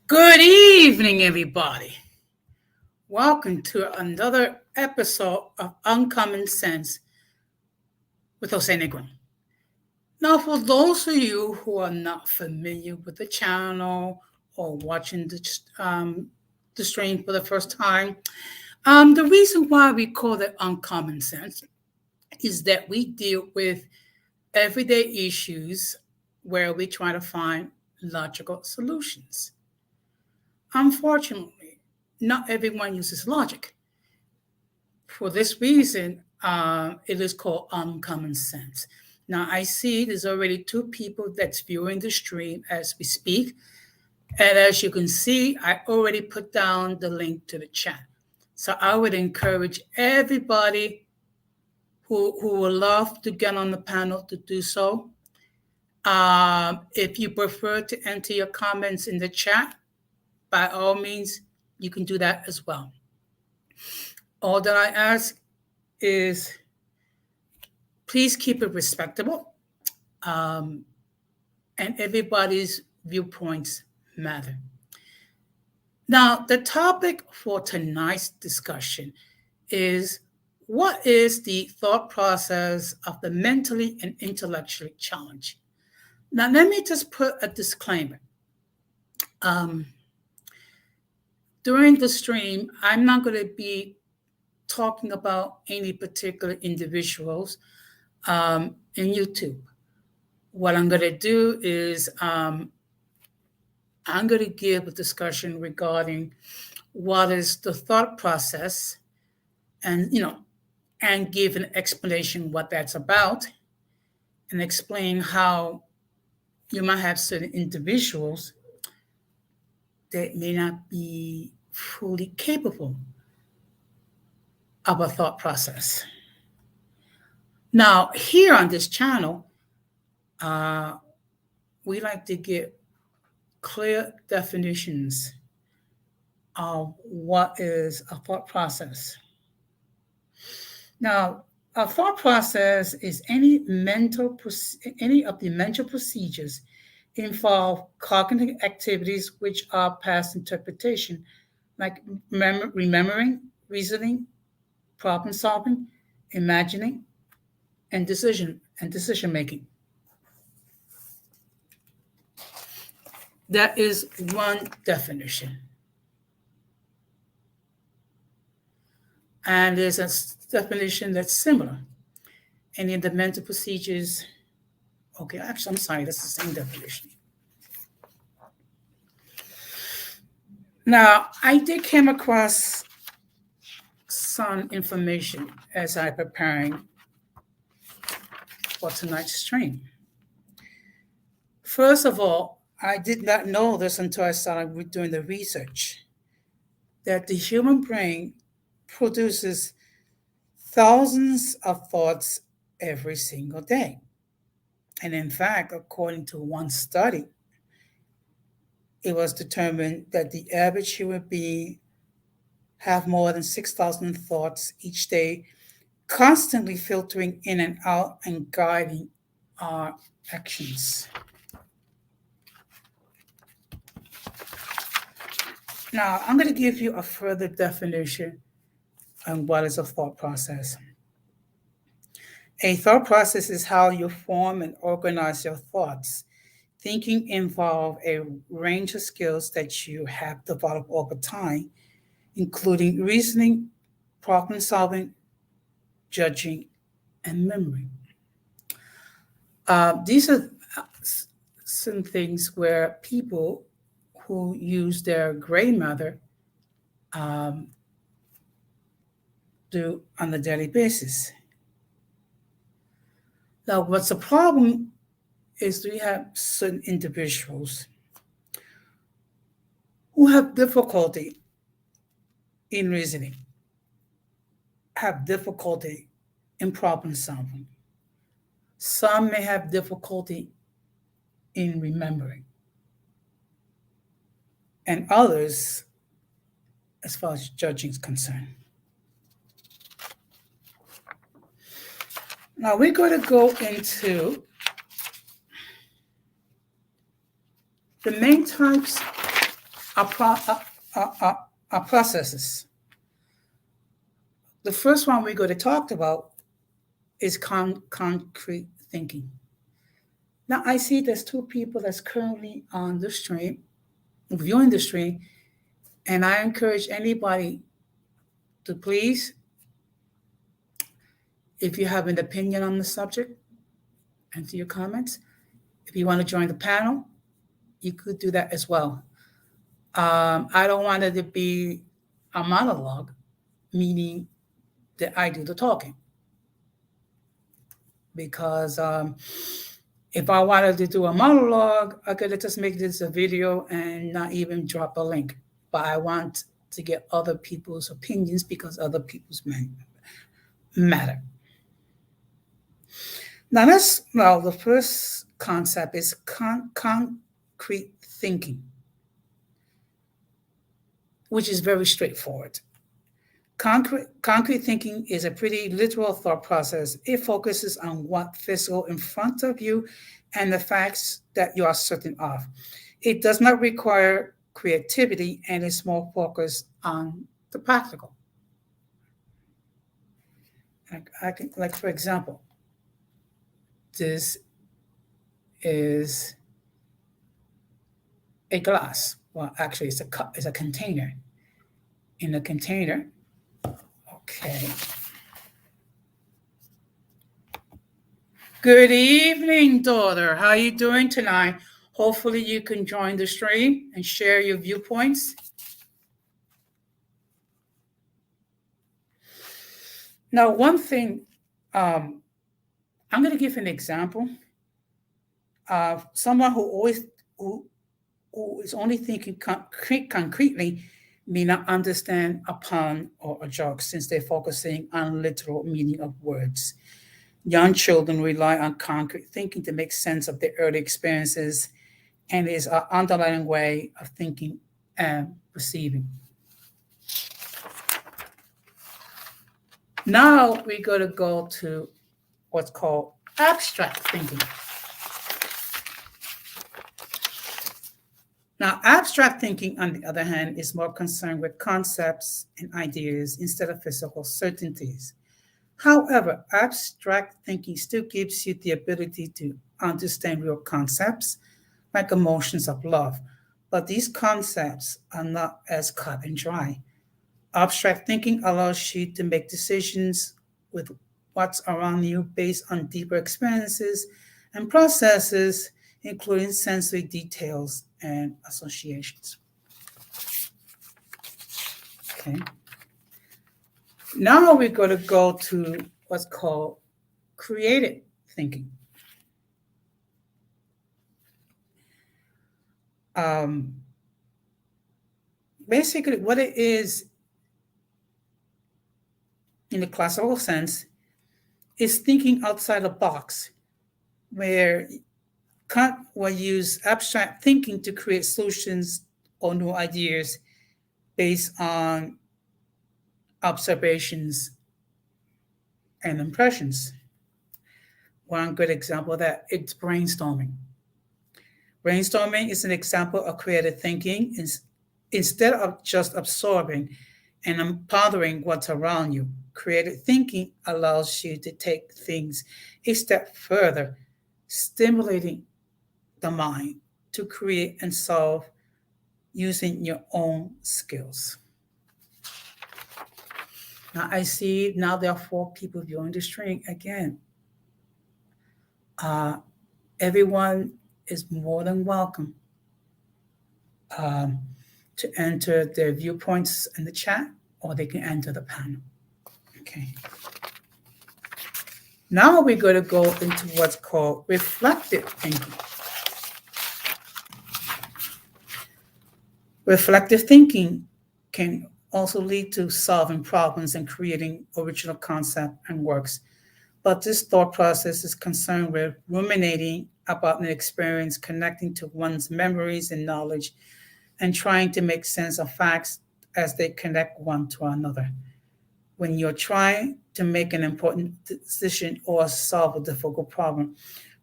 Good evening, everybody. Welcome to another episode of Uncommon Sense with Jose Negron. Now, for those of you who are not familiar with the channel or watching the stream for the first time, the reason why we call it Uncommon Sense is that we deal with everyday issues where we try to find logical solutions. Unfortunately, not everyone uses logic. For this reason, it is called uncommon sense. Now, I see there's already two people that's viewing the stream as we speak. And as you can see, I already put down the link to the chat. So I would encourage everybody who would love to get on the panel to do so. If you prefer to enter your comments in the chat, by all means, you can do that as well. All that I ask is please keep it respectable, and everybody's viewpoints matter. Now, the topic for tonight's discussion is what is the thought process of the mentally and intellectually challenged? Now, let me just put a disclaimer. During the stream, I'm not going to be talking about any particular individuals in YouTube. What I'm going to do is I'm going to give a discussion regarding what is the thought process and give an explanation what that's about and explain how you might have certain individuals that may not be fully capable of a thought process. Now, here on this channel, we like to get clear definitions of what is a thought process. Now, a thought process is any of the mental procedures involve cognitive activities which are past interpretation, like remembering, reasoning, problem solving, imagining, and decision making. That is one definition. And there's a definition that's similar. And in the mental procedures, okay, actually, I'm sorry, that's the same definition. Now, I did came across some information as I preparing for tonight's stream. First of all, I did not know this until I started doing the research, that the human brain produces thousands of thoughts every single day. And in fact, according to one study, it was determined that the average human being have more than 6,000 thoughts each day, constantly filtering in and out and guiding our actions. Now, I'm going to give you a further definition on what is a thought process. A thought process is how you form and organize your thoughts. Thinking involves a range of skills that you have developed over time, including reasoning, problem solving, judging, and memory. These are some things where people who use their gray matter do on a daily basis. Now, what's the problem is we have certain individuals who have difficulty in reasoning, have difficulty in problem solving. Some may have difficulty in remembering. And others, as far as judging is concerned. Now we're going to go into the main types our processes. The first one we're going to talk about is concrete thinking. Now, I see there's two people that's currently on the stream, viewing the stream, and I encourage anybody to please, if you have an opinion on the subject, enter your comments. If you want to join the panel, you could do that as well. I don't want it to be a monologue, meaning that I do the talking. Because if I wanted to do a monologue, I could just make this a video and not even drop a link. But I want to get other people's opinions because other people's matter. Now, the first concept is concrete thinking, which is very straightforward. Concrete thinking is a pretty literal thought process. It focuses on what physical in front of you and the facts that you are certain of. It does not require creativity and is more focused on the practical. Like for example, this is a glass. Well, actually, it's a cup. It's a container. In a container, okay. Good evening, daughter. How are you doing tonight? Hopefully you can join the stream and share your viewpoints. Now, one thing, I'm going to give an example of someone who is only thinking concretely may not understand a pun or a joke since they're focusing on literal meaning of words. Young children rely on concrete thinking to make sense of their early experiences and is an underlying way of thinking and perceiving. Now we're going to go to what's called abstract thinking. Now, abstract thinking, on the other hand, is more concerned with concepts and ideas instead of physical certainties. However, abstract thinking still gives you the ability to understand real concepts, like emotions of love, but these concepts are not as cut and dry. Abstract thinking allows you to make decisions with what's around you based on deeper experiences and processes, including sensory details and associations. Okay. Now we're going to go to what's called creative thinking. Basically, what it is in the classical sense is thinking outside the box, where Kant will use abstract thinking to create solutions or new ideas based on observations and impressions. One good example of that is brainstorming. Brainstorming is an example of creative thinking. Instead of just absorbing and pondering what's around you, creative thinking allows you to take things a step further, stimulating the mind to create and solve using your own skills. Now I see now there are 4 people viewing the stream again. Everyone is more than welcome to enter their viewpoints in the chat, or they can enter the panel. Okay. Now we're going to go into what's called reflective thinking. Reflective thinking can also lead to solving problems and creating original concepts and works. But this thought process is concerned with ruminating about an experience, connecting to one's memories and knowledge, and trying to make sense of facts as they connect one to another. When you're trying to make an important decision or solve a difficult problem,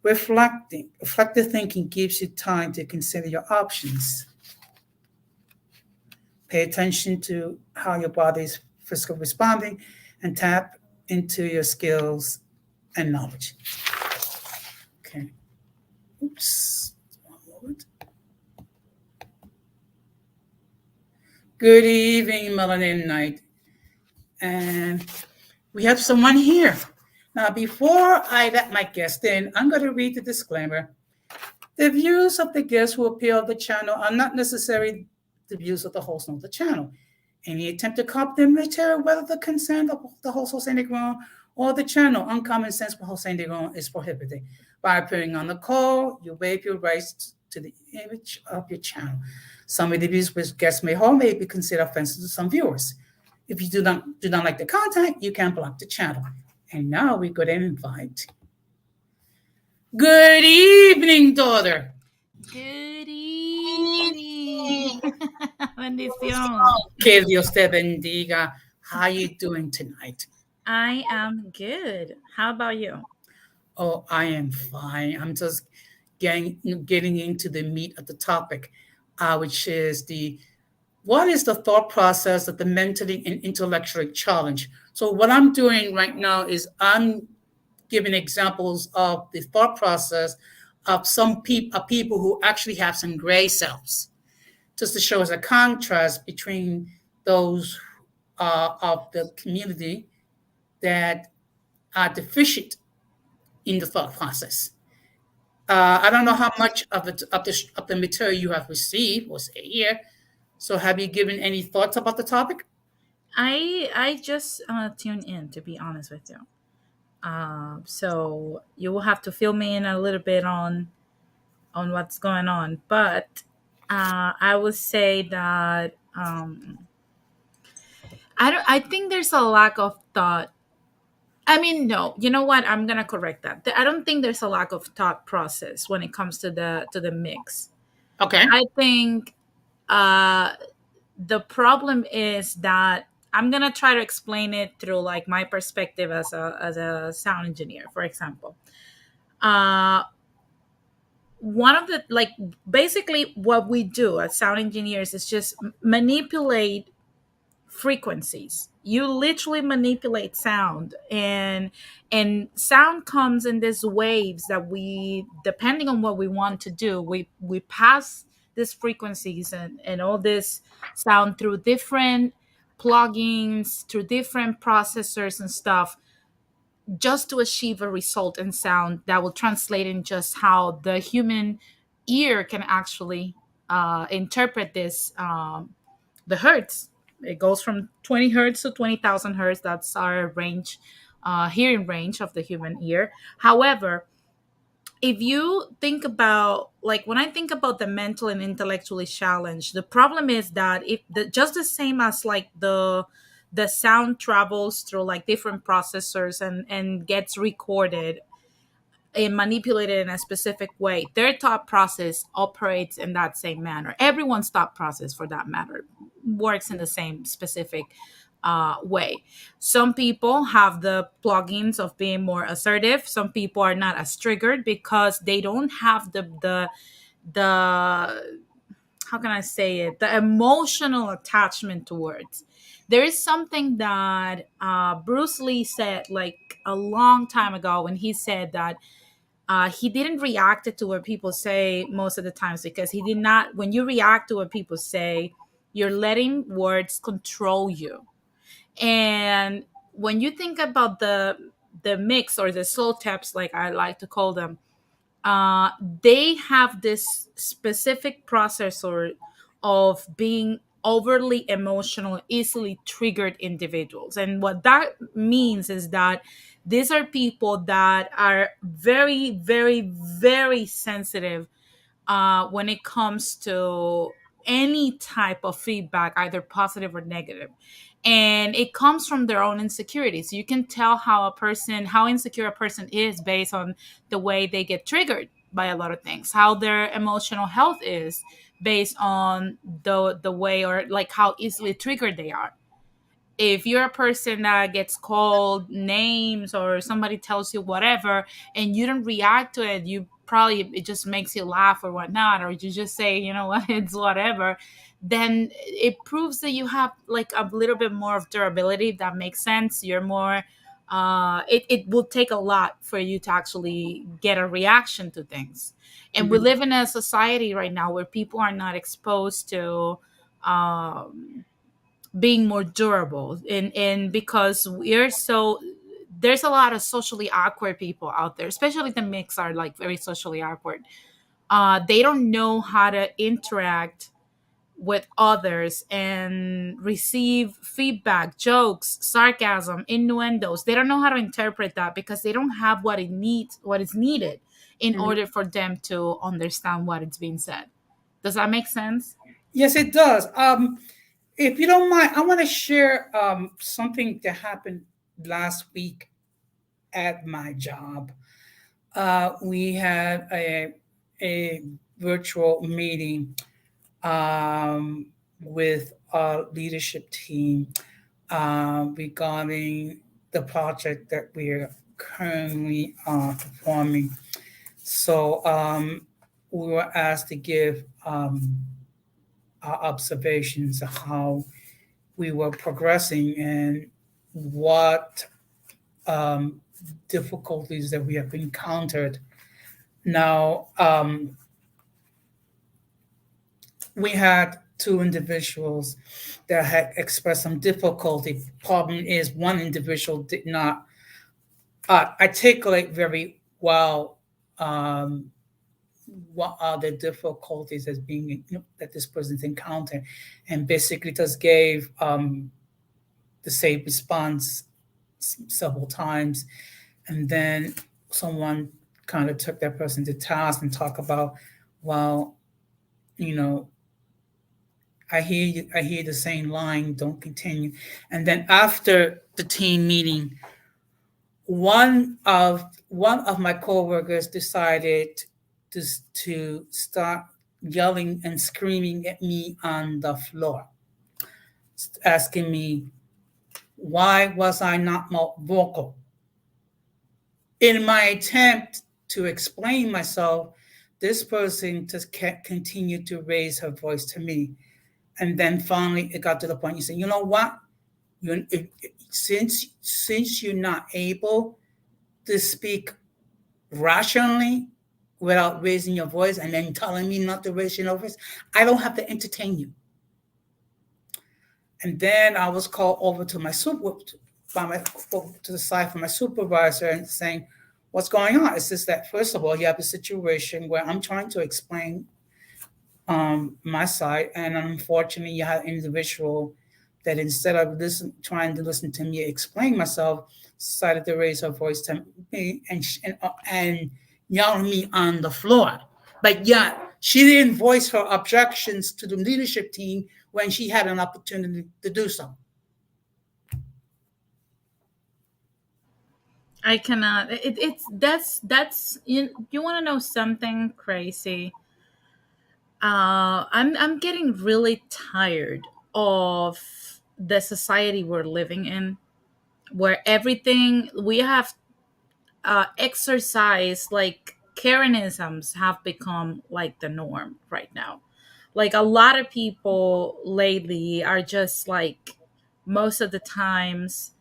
reflective thinking gives you time to consider your options. Pay attention to how your body is physically responding and tap into your skills and knowledge. Okay. Oops. One moment. Good evening, Melanin Night. And we have someone here. Now, before I let my guest in, I'm going to read the disclaimer. The views of the guests who appear on the channel are not necessarily the views of the host of the channel. Any attempt to copy the material, whether the consent of the host Jose Negron or the channel, Uncommon Sense with Jose Negron, is prohibited. By appearing on the call, you waive your rights to the image of your channel. Some of the views which guests may hold may be considered offensive to some viewers. If you do not like the content, you can block the channel. And now we go to invite. Good evening, daughter. Good evening. Bendición. Que Dios te bendiga. How are you doing tonight? I am good. How about you? Oh, I am fine. I'm just getting into the meat of the topic, which is what is the thought process of the mentally and intellectually challenged? So what I'm doing right now is I'm giving examples of the thought process of some people who actually have some gray cells, just to show us a contrast between those of the community that are deficient in the thought process. I don't know how much of the material you have received or say here. So, have you given any thoughts about the topic? I just tuned in, to be honest with you. So you will have to fill me in a little bit on what's going on, but I would say that I think there's a lack of thought. I mean, no, you know what? I'm gonna correct that. I don't think there's a lack of thought process when it comes to the mix. Okay. I think the problem is that I'm gonna try to explain it through like my perspective as a sound engineer, for example. One of the like basically what we do as sound engineers is just manipulate frequencies. You literally manipulate sound, and sound comes in these waves that we, depending on what we want to do, we pass these frequencies and all this sound through different plugins, through different processors and stuff, just to achieve a result in sound that will translate in just how the human ear can actually interpret this, the hertz. It goes from 20 hertz to 20,000 hertz. That's our range, hearing range of the human ear. However, if you think about, like, when I think about the mental and intellectually challenged, the problem is that if just the same as like the sound travels through like different processors and gets recorded and manipulated in a specific way, their thought process operates in that same manner. Everyone's thought process, for that matter, works in the same specific way. Some people have the plugins of being more assertive. Some people are not as triggered because they don't have the how can I say it, the emotional attachment to words. There is something that Bruce Lee said like a long time ago when he said that he didn't react to what people say most of the times, because he did not, when you react to what people say, you're letting words control you. And when you think about the mix or the soul taps, like I like to call them, they have this specific processor of being overly emotional, easily triggered individuals. And what that means is that these are people that are very, very, very sensitive when it comes to any type of feedback, either positive or negative. And it comes from their own insecurities. You can tell how insecure a person is based on the way they get triggered by a lot of things, how their emotional health is based on the way, or like how easily triggered they are. If you're a person that gets called names or somebody tells you whatever and you don't react to it, you probably, it just makes you laugh or whatnot, or you just say, you know what, it's whatever, then it proves that you have like a little bit more of durability, if that makes sense. You're more it will take a lot for you to actually get a reaction to things. And we Mhm. live in a society right now where people are not exposed to um, being more durable, and because we're so, there's a lot of socially awkward people out there, especially the mix are like very socially awkward. They don't know how to interact with others and receive feedback, jokes, sarcasm, innuendos. They don't know how to interpret that because they don't have what is needed in Mhm. order for them to understand what is being said. Does that make sense? Yes, it does. If you don't mind, I want to share something that happened last week at my job. We had a virtual meeting with our leadership team regarding the project that we're currently performing. So we were asked to give our observations of how we were progressing and what um, difficulties that we have encountered. Now, we had two individuals that had expressed some difficulty. Problem is, one individual did not articulate very well um, what are the difficulties as being, that this person's encountered, and basically just gave the same response several times, and then someone kind of took that person to task and talk about, well, you know, I hear you, I hear the same line, don't continue. And then after the team meeting, one of my coworkers decided to start yelling and screaming at me on the floor, asking me why was I not more vocal. In my attempt to explain myself, this person just kept continue to raise her voice to me. And then finally it got to the point, you said, you know what? Since you're not able to speak rationally without raising your voice and then telling me not to raise your voice, I don't have to entertain you. And then I was called over to my super by my to the side from my supervisor and saying, "What's going on?" It's just that first of all, you have a situation where I'm trying to explain my side, and unfortunately, you have an individual that instead of trying to listen to me explain myself, decided to raise her voice to me and yell at me on the floor. But yet, she didn't voice her objections to the leadership team when she had an opportunity to do so. I cannot. It's that's you want to know something crazy? I'm getting really tired of the society we're living in, where everything we have exercise, like Karenisms have become like the norm right now. Like a lot of people lately are just like, most of the times,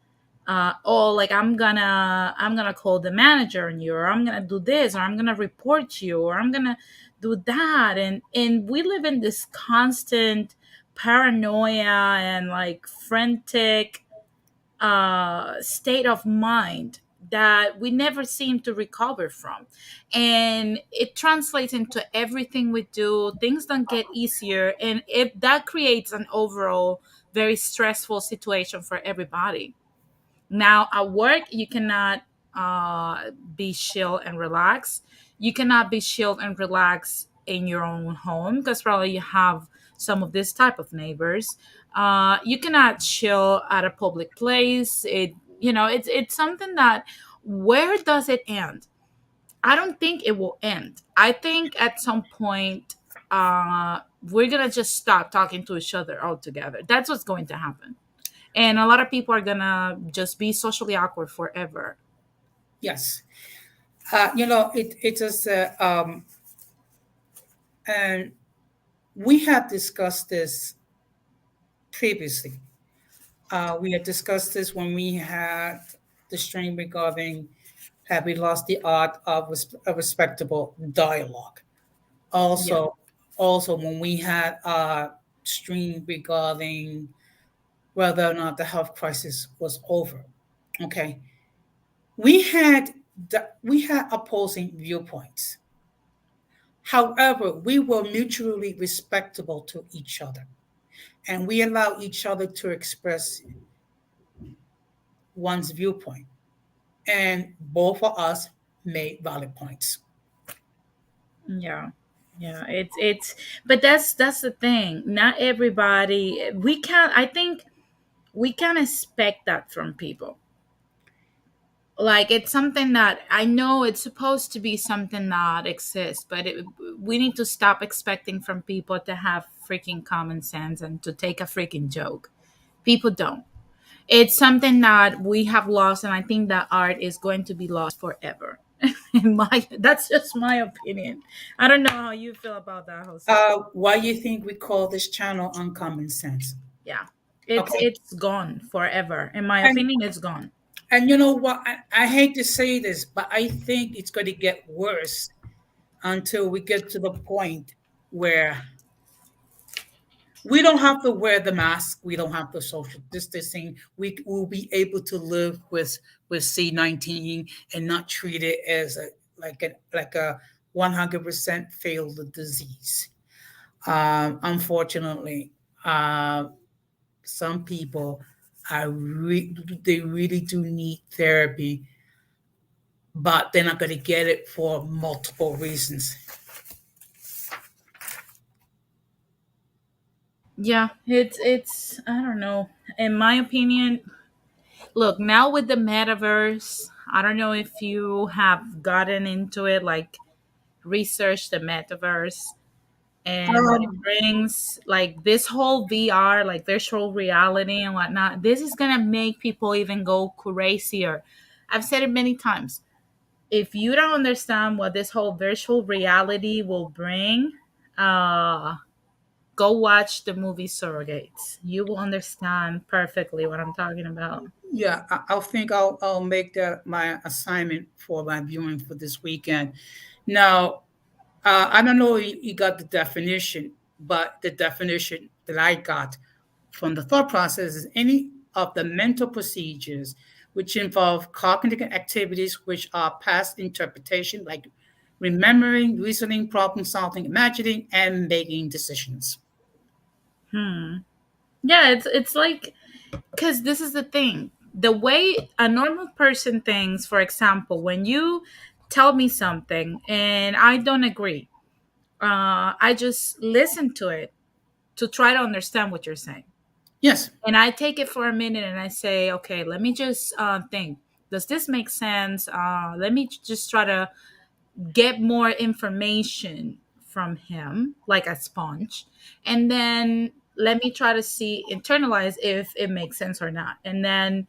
oh, like I'm gonna call the manager on you, or I'm gonna do this, or I'm gonna report you, or I'm gonna do that. And we live in this constant paranoia and like frantic state of mind that we never seem to recover from. And it translates into everything we do. Things don't get easier. And if that creates an overall very stressful situation for everybody. Now, at work, you cannot be chill and relax. You cannot be chill and relax in your own home because probably you have some of this type of neighbors. You cannot chill at a public place. It's something that, where does it end? I don't think it will end. I think at some point we're gonna just stop talking to each other altogether. That's what's going to happen, and a lot of people are gonna just be socially awkward forever. Yes, it just and We have discussed this previously. We had discussed this when we had the stream regarding have we lost the art of a respectable dialogue. Yeah. Also, when we had a stream regarding whether or not the health crisis was over. Okay, we had opposing viewpoints. However, we were mutually respectable to each other, and we allowed each other to express one's viewpoint, and both of us made valid points. Yeah. Yeah, it's but that's the thing. Not everybody, we can't, I think we can expect that from people. Like it's something that I know it's supposed to be something that exists, but we need to stop expecting from people to have freaking common sense and to take a freaking joke. People don't. It's something that we have lost, and I think that art is going to be lost forever. In my That's just my opinion. I don't know how you feel about that, Jose. Why do you think we call this channel Uncommon Sense? Yeah, Okay, it's gone forever. In my and opinion, it's gone. you know what? I hate to say this, but I think it's going to get worse until we get to the point where we don't have to wear the mask. We don't have the social distancing. We will be able to live with C-19 and not treat it as a 100% failed disease. Unfortunately, some people they really do need therapy, but they're not going to get it for multiple reasons. Yeah, it's I don't know. In my opinion, look, now with the metaverse, I don't know if you have gotten into it, like research the metaverse and what it Um, brings, like this whole VR, like virtual reality and whatnot. This is gonna make people even go crazier. I've said it many times. If you don't understand what this whole virtual reality will bring, uh go watch the movie Surrogates. You will understand perfectly what I'm talking about. yeah, I'll think I'll make that my assignment for my viewing for this weekend. Now, I don't know if you got the definition, but the definition that I got from the thought process is any of the mental procedures which involve cognitive activities which are past interpretation, like remembering, reasoning, problem solving, imagining, and making decisions. Hmm. Yeah, it's like, because this is the thing. The way a normal person thinks, for example, when you tell me something and I don't agree, I just listen to it to try to understand what you're saying. Yes. And I take it for a minute and I say, okay, let me just think. Does this make sense? Let me just try to get more information from him, like a sponge. And then let me try to see, internalize if it makes sense or not. And then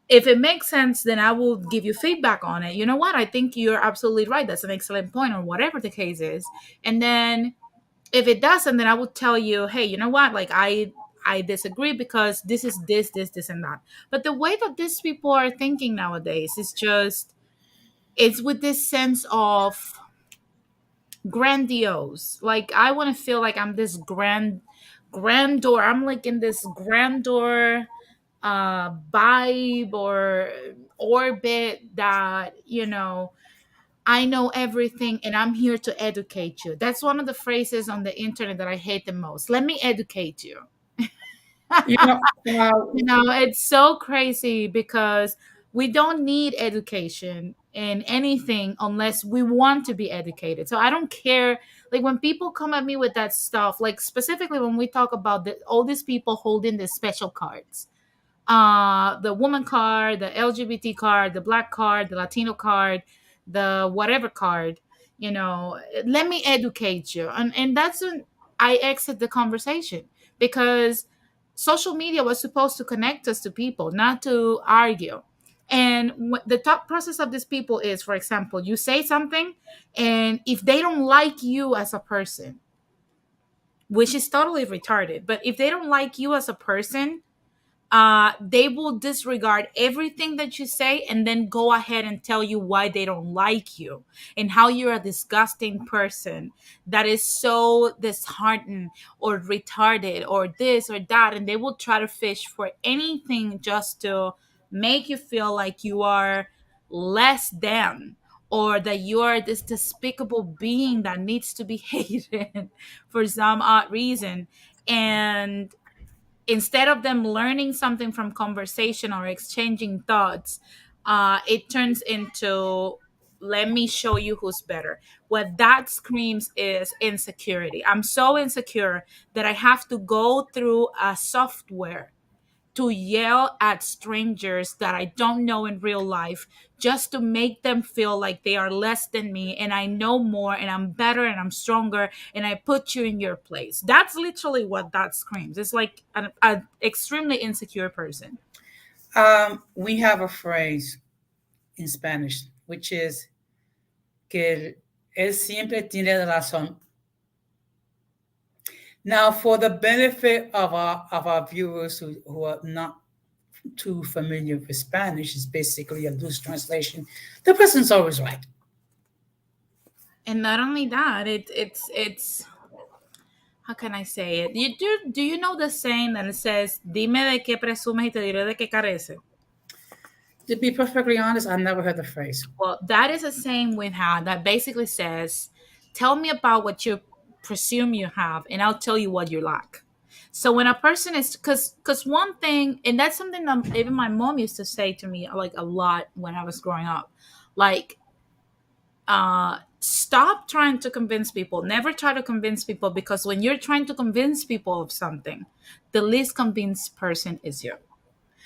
if it makes sense, then I will give you feedback on it. You know what? I think you're absolutely right. That's an excellent point, or whatever the case is. And then if it doesn't, then I will tell you, hey, you know what? Like I disagree because this is this, and that. But the way that these people are thinking nowadays is just, it's with this sense of grandiose. Like I want to feel like I'm this grandeur. I'm like in this grandeur vibe or orbit that, I know everything and I'm here to educate you. That's one of the phrases on the internet that I hate the most. Let me educate you. You know, It's so crazy because we don't need education in anything unless we want to be educated. So I don't care. Like when people come at me with that stuff, like specifically when we talk about all these people holding the special cards, the woman card, the LGBT card, the black card, the Latino card, the whatever card, let me educate you. And that's when I exit the conversation, because social media was supposed to connect us to people, not to argue. And the thought process of these people is, for example, you say something, and if they don't like you as a person, which is totally retarded. But if they don't like you as a person, they will disregard everything that you say and then go ahead and tell you why they don't like you and how you're a disgusting person that is so disheartened or retarded or this or that. And they will try to fish for anything just to make you feel like you are less than, or that you are this despicable being that needs to be hated for some odd reason. And instead of them learning something from conversation or exchanging thoughts, it turns into, let me show you who's better. What that screams is insecurity. I'm so insecure that I have to go through a software to yell at strangers that I don't know in real life, just to make them feel like they are less than me and I know more and I'm better and I'm stronger and I put you in your place. That's literally what that screams. It's like an extremely insecure person. We have a phrase in Spanish, which is que él siempre tiene razón. Now, for the benefit of our viewers who are not too familiar with Spanish, it's basically a loose translation. The person's always right. And not only that, it's how can I say it? Do you know the saying that it says, "Dime de qué presumes y te diré de qué carece"? To be perfectly honest, I've never heard the phrase. Well, that is a saying we have that basically says, "Tell me about what you presume you have, and I'll tell you what you lack." So when a person is, because one thing, and that's something that even my mom used to say to me like a lot when I was growing up, like, stop trying to convince people. Never try to convince people, because when you're trying to convince people of something, the least convinced person is you.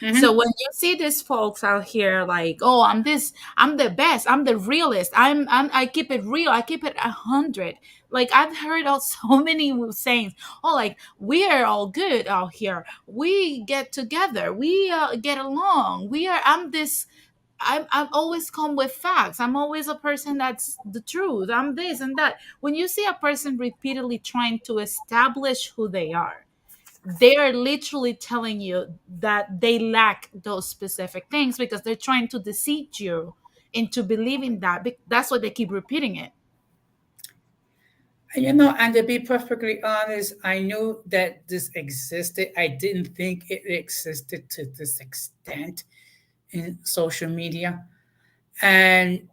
Mm-hmm. So when you see these folks out here like, oh, I'm this, I'm the best, I'm the realist, I keep it real, I keep it 100. Like, I've heard of so many sayings, oh, like, we are all good out here, we get together, we get along, I'm this, I'm always come with facts, I'm always a person that's the truth, I'm this and that. When you see a person repeatedly trying to establish who they are literally telling you that they lack those specific things, because they're trying to deceive you into believing that. That's why they keep repeating it. And to be perfectly honest, I knew that this existed. I didn't think it existed to this extent in social media. And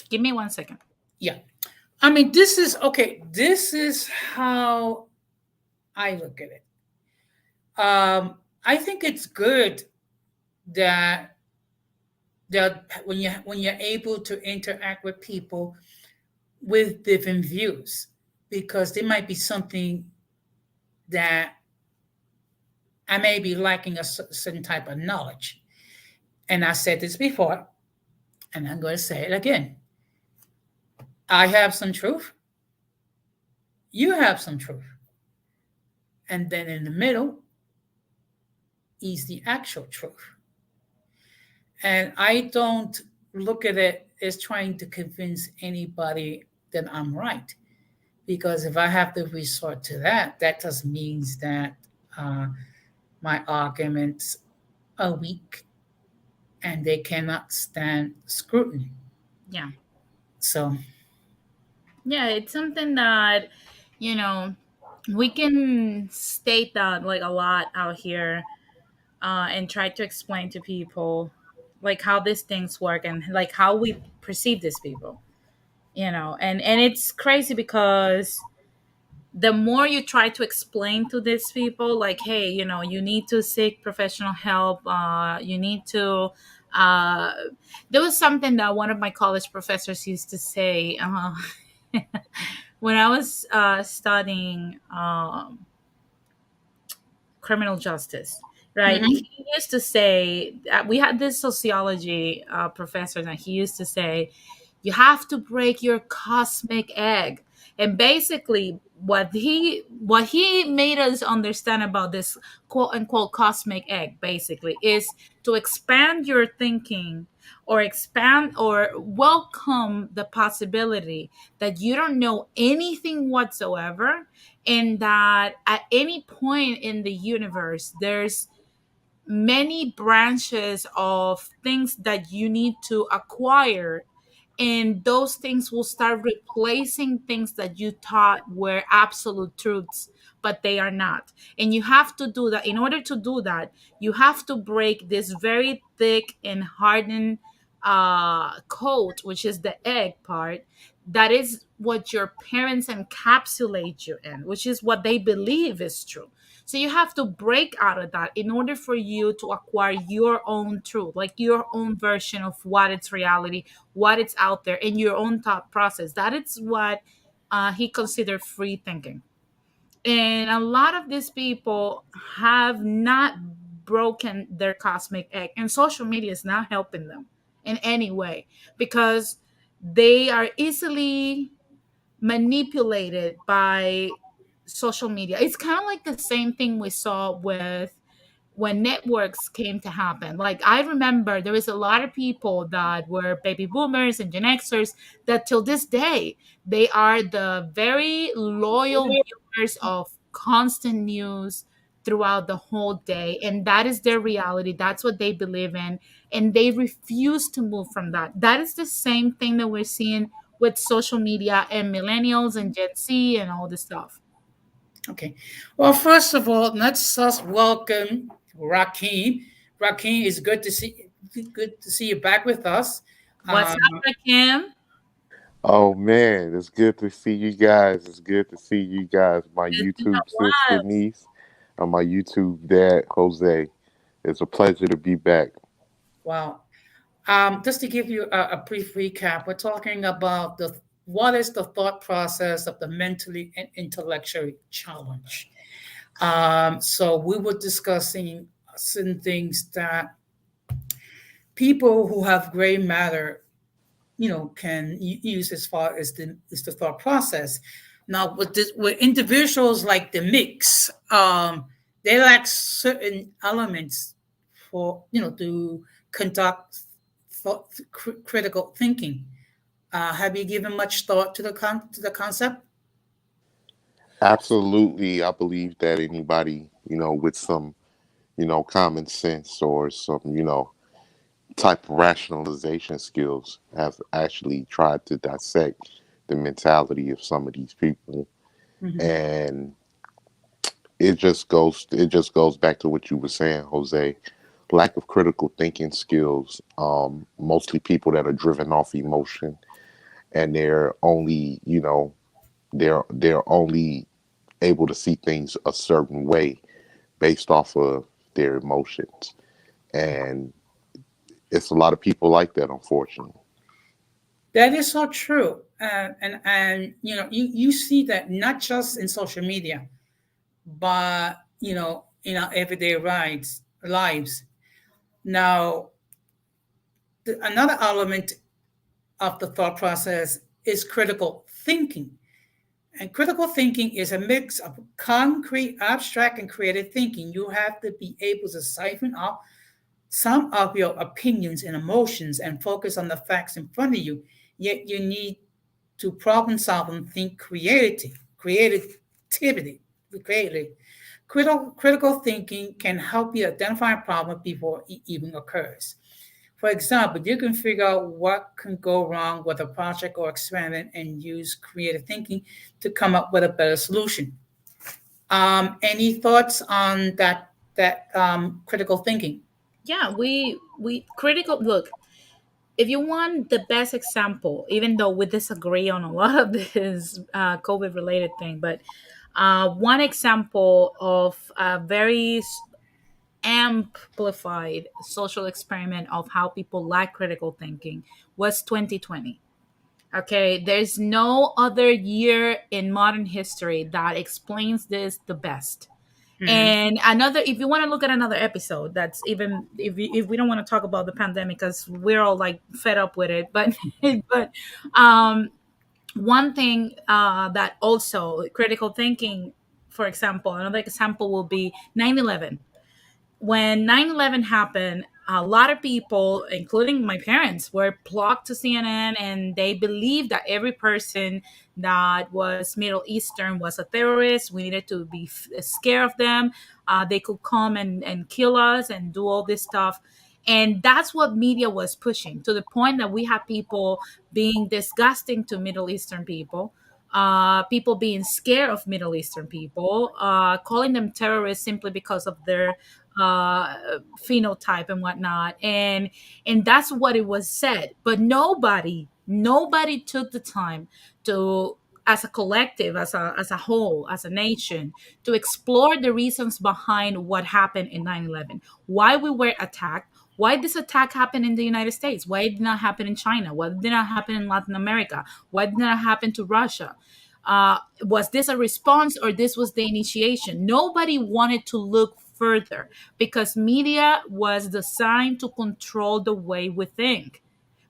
Give me 1 second. yeah, I mean, this is okay. This is how I look at it. I think it's good that when you're able to interact with people with different views, because there might be something that I may be lacking a certain type of knowledge. And I said this before, and I'm going to say it again. I have some truth. You have some truth. And then in the middle is the actual truth. And I don't look at it as trying to convince anybody that I'm right. Because if I have to resort to that, that just means that my arguments are weak and they cannot stand scrutiny. Yeah. So, Yeah, it's something that, we can state that like a lot out here, and try to explain to people like how these things work and like how we perceive these people, and it's crazy because the more you try to explain to these people, like, hey, you need to seek professional help, you need to, there was something that one of my college professors used to say, when I was studying criminal justice, right? mhm. He used to say, we had this sociology professor that he used to say, you have to break your cosmic egg. And basically what he made us understand about this quote unquote cosmic egg basically is to expand your thinking, or expand or welcome the possibility that you don't know anything whatsoever, and that at any point in the universe there's many branches of things that you need to acquire, and those things will start replacing things that you thought were absolute truths, but they are not. And you have to do that. In order to do that, you have to break this very thick and hardened coat, which is the egg part. That is what your parents encapsulate you in, which is what they believe is true. So you have to break out of that in order for you to acquire your own truth, like your own version of what it's reality, what it's out there, in your own thought process. That is what he considered free thinking. And a lot of these people have not broken their cosmic egg, and social media is not helping them in any way, because they are easily manipulated by social media. It's kind of like the same thing we saw with when networks came to happen. Like, I remember there was a lot of people that were baby boomers and Gen Xers that till this day they are the very loyal viewers of constant news throughout the whole day, and that is their reality. That's what they believe in, and they refuse to move from that. That is the same thing that we're seeing with social media and millennials and Gen Z and all this stuff. Okay. Well, first of all, let's just welcome Rakim. Rakim, is good to see you back with us. What's Um, up, Kim? Oh man, it's good to see you guys. It's good to see you guys. My It's been a YouTube sister while. niece and my YouTube dad Jose. It's a pleasure to be back. wow. Just to give you a brief recap, we're talking about the what is the thought process of the mentally and intellectually challenged. So we were discussing certain things that people who have gray matter, can use as far as the thought process. Now, with individuals like the mix, they lack certain elements for to conduct critical thinking. Have you given much thought to the concept? Absolutely, I believe that anybody, with some, common sense or some, type of rationalization skills have actually tried to dissect the mentality of some of these people. Mhm. And it just goes back to what you were saying, Jose. Lack of critical thinking skills. Mostly people that are driven off emotion, and they're only able to see things a certain way based off of their emotions, and it's a lot of people like that, unfortunately. That is so true, and you see that not just in social media, but in our everyday lives. Now, another element of the thought process is critical thinking. And critical thinking is a mix of concrete, abstract, and creative thinking. You have to be able to siphon out some of your opinions and emotions and focus on the facts in front of you. Yet you need to problem solve and think creativity, creatively. Critical thinking can help you identify a problem before it even occurs. For example, you can figure out what can go wrong with a project or experiment and use creative thinking to come up with a better solution. Any thoughts on that critical thinking? Yeah, we critical look. If you want the best example, even though we disagree on a lot of this COVID related thing, but one example of a very amplified social experiment of how people lack critical thinking was 2020. Okay, there's no other year in modern history that explains this the best. Mhm. And another, if you want to look at another episode, that's even if we don't want to talk about the pandemic because we're all like fed up with it, but but um one thing that also critical thinking, for example, another example will be 9/11. When 9/11 happened, a lot of people, including my parents, were plugged to CNN, and they believed that every person that was Middle Eastern was a terrorist. We needed to be scared of them. They could come and kill us and do all this stuff. And that's what media was pushing, to the point that we have people being disgusting to Middle Eastern people, people being scared of Middle Eastern people, calling them terrorists simply because of their phenotype and whatnot. And that's what it was said. But nobody took the time to, as a collective, as a whole, as a nation, to explore the reasons behind what happened in 9/11, why we were attacked, why this attack happened in the United States, why it did not happen in China, why it did not happen in Latin America, why it did not happen to Russia. Was this a response, or this was the initiation? Nobody wanted to look further, because media was designed to control the way we think.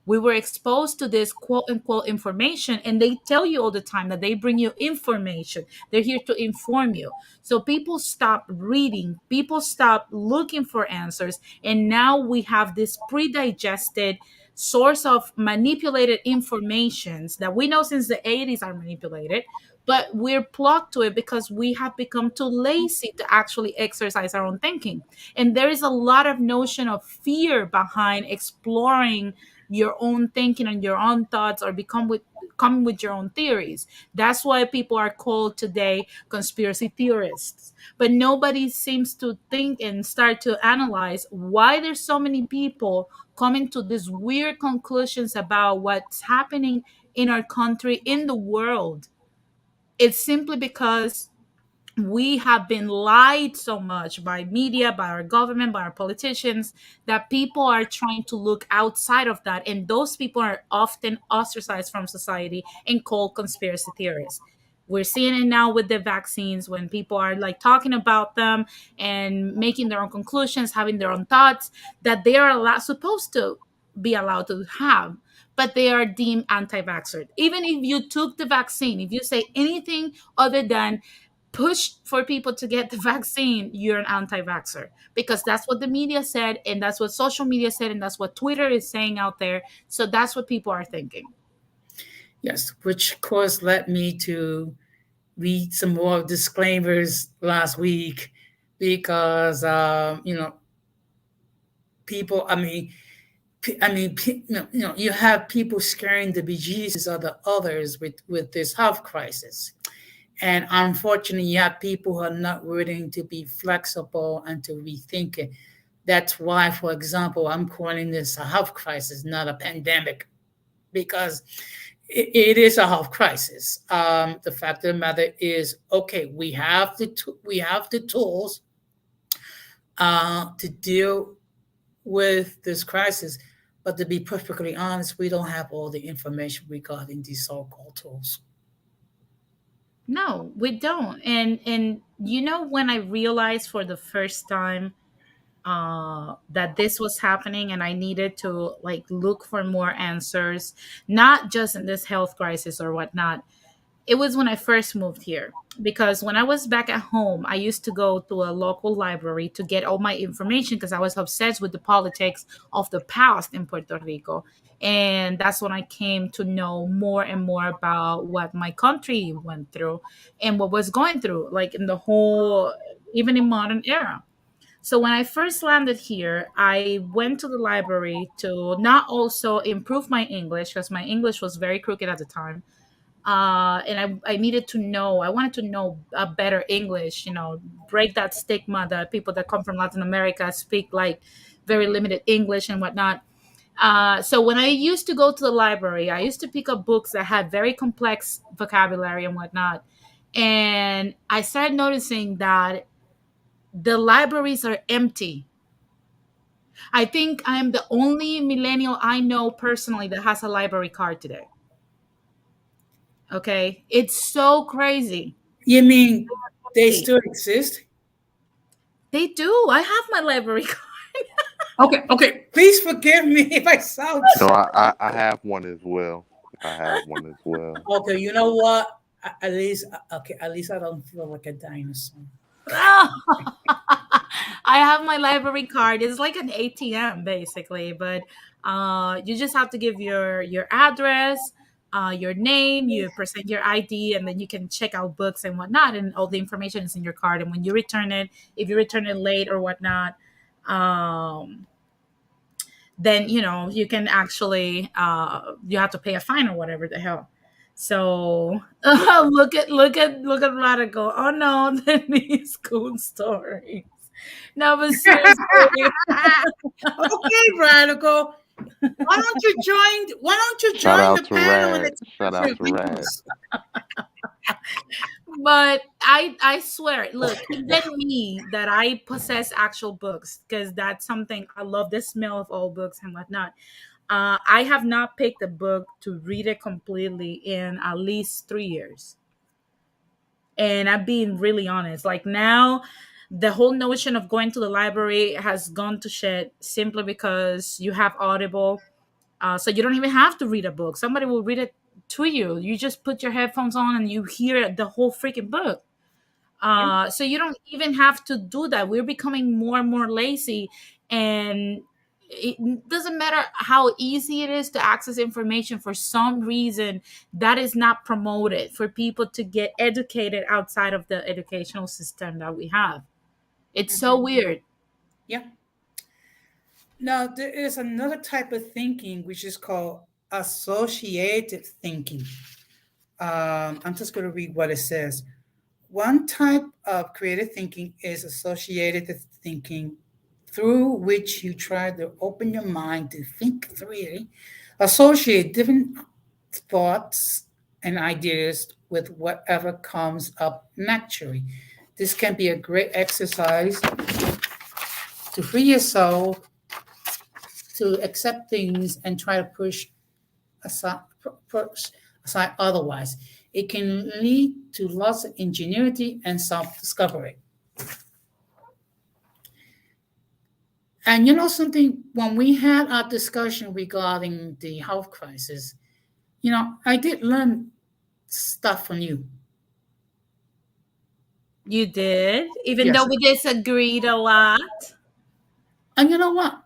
We were exposed to this quote unquote information, and they tell you all the time that they bring you information. They're here to inform you. So people stop reading, people stop looking for answers, and now we have this pre-digested source of manipulated informations that we know since the 80s are manipulated, but we're plugged to it because we have become too lazy to actually exercise our own thinking. And there is a lot of notion of fear behind exploring your own thinking and your own thoughts, or come with your own theories. That's why people are called today conspiracy theorists. But nobody seems to think and start to analyze why there's so many people coming to these weird conclusions about what's happening in our country, in the world. It's simply because we have been lied so much by media, by our government, by our politicians, that people are trying to look outside of that. And those people are often ostracized from society and called conspiracy theorists. We're seeing it now with the vaccines, when people are like talking about them and making their own conclusions, having their own thoughts that they are supposed to be allowed to have, but they are deemed anti-vaxxer. Even if you took the vaccine, if you say anything other than push for people to get the vaccine, you're an anti-vaxxer, because that's what the media said, and that's what social media said, and that's what Twitter is saying out there. So that's what people are thinking. Yes, which of course led me to read some more disclaimers last week because people. You have people scaring the bejesus of the others with this health crisis. And unfortunately, you have people who are not willing to be flexible and to rethink it. That's why, for example, I'm calling this a health crisis, not a pandemic, because it is a health crisis. The fact of the matter is, okay, we have the tools to deal with this crisis, but to be perfectly honest, we don't have all the information regarding these so-called tools. No, we don't. And when I realized for the first time that this was happening, and I needed to like look for more answers, not just in this health crisis or whatnot, it was when I first moved here. Because when I was back at home, I used to go to a local library to get all my information, because I was obsessed with the politics of the past in Puerto Rico. And that's when I came to know more and more about what my country went through and what was going through, like in the whole, even in modern era. So when I first landed here, I went to the library to not also improve my English, because my English was very crooked at the time, and I needed to know, I wanted to know a better English, break that stigma that people that come from Latin America speak like very limited English and whatnot. So when I used to go to the library, I used to pick up books that had very complex vocabulary and whatnot. And I started noticing that the libraries are empty. I think I am the only millennial I know personally that has a library card today. Okay. It's so crazy. You mean they Hey, still exist? they do. I have my library card. Okay, okay. Please forgive me if I sound. No, I have one as well. I have one as well. Okay, you know what? At least, okay, at least I don't feel like a dinosaur. I have my library card. It's like an ATM basically, but you just have to give your address, your name, you present your ID, and then you can check out books and whatnot, and all the information is in your card. And when you return it, if you return it late or whatnot, um, then you can actually you have to pay a fine or whatever the hell. So look at Radical. Oh no, the school stories. No, but seriously. Okay, Radical. Why don't you join? Why don't you Shout join out the to panel and Rad. Shout express out your to Rad. views? But I swear, look, even me that I possess actual books, because that's something I love, the smell of old books and whatnot. I have not picked a book to read it completely in at least 3 years. And I'm being really honest. Like now, the whole notion of going to the library has gone to shit simply because you have Audible. So you don't even have to read a book. Somebody will read it to you. You just put your headphones on and you hear the whole freaking book. So you don't even have to do that. We're becoming more and more lazy, and it doesn't matter how easy it is to access information. For some reason, that is not promoted for people to get educated outside of the educational system that we have. It's so weird. Yeah. Now, there is another type of thinking which is called associative thinking. I'm just going to read what it says. One type of creative thinking is associative thinking, through which you try to open your mind to think freely, associate different thoughts and ideas with whatever comes up naturally. This can be a great exercise to free your soul to accept things and try to push aside otherwise. It can lead to lots of ingenuity and self-discovery. And you know something, when we had our discussion regarding the health crisis, I did learn stuff from you. You did, even Yes. though we disagreed a lot. And you know what?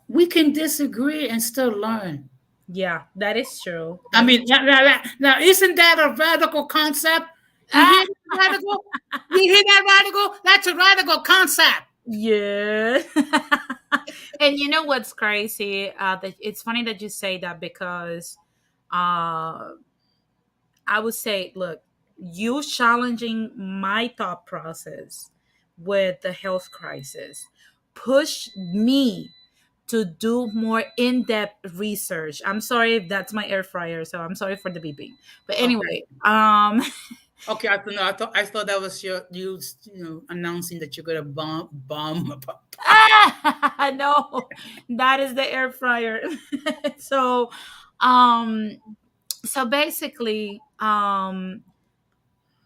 We can disagree and still learn. Yeah, that is true. I mean, now isn't that a radical concept? You hear that, radical? You hear that, radical? That's a radical concept. Yeah. And you know what's crazy? That it's funny that you say that, because I would say, look, you challenging my thought process with the health crisis push me to do more in-depth research. I'm sorry if that's my air fryer, so I'm sorry for the beeping. But anyway, Okay, I thought that was you announcing that you're gonna bomb. no, that is the air fryer. So um so basically,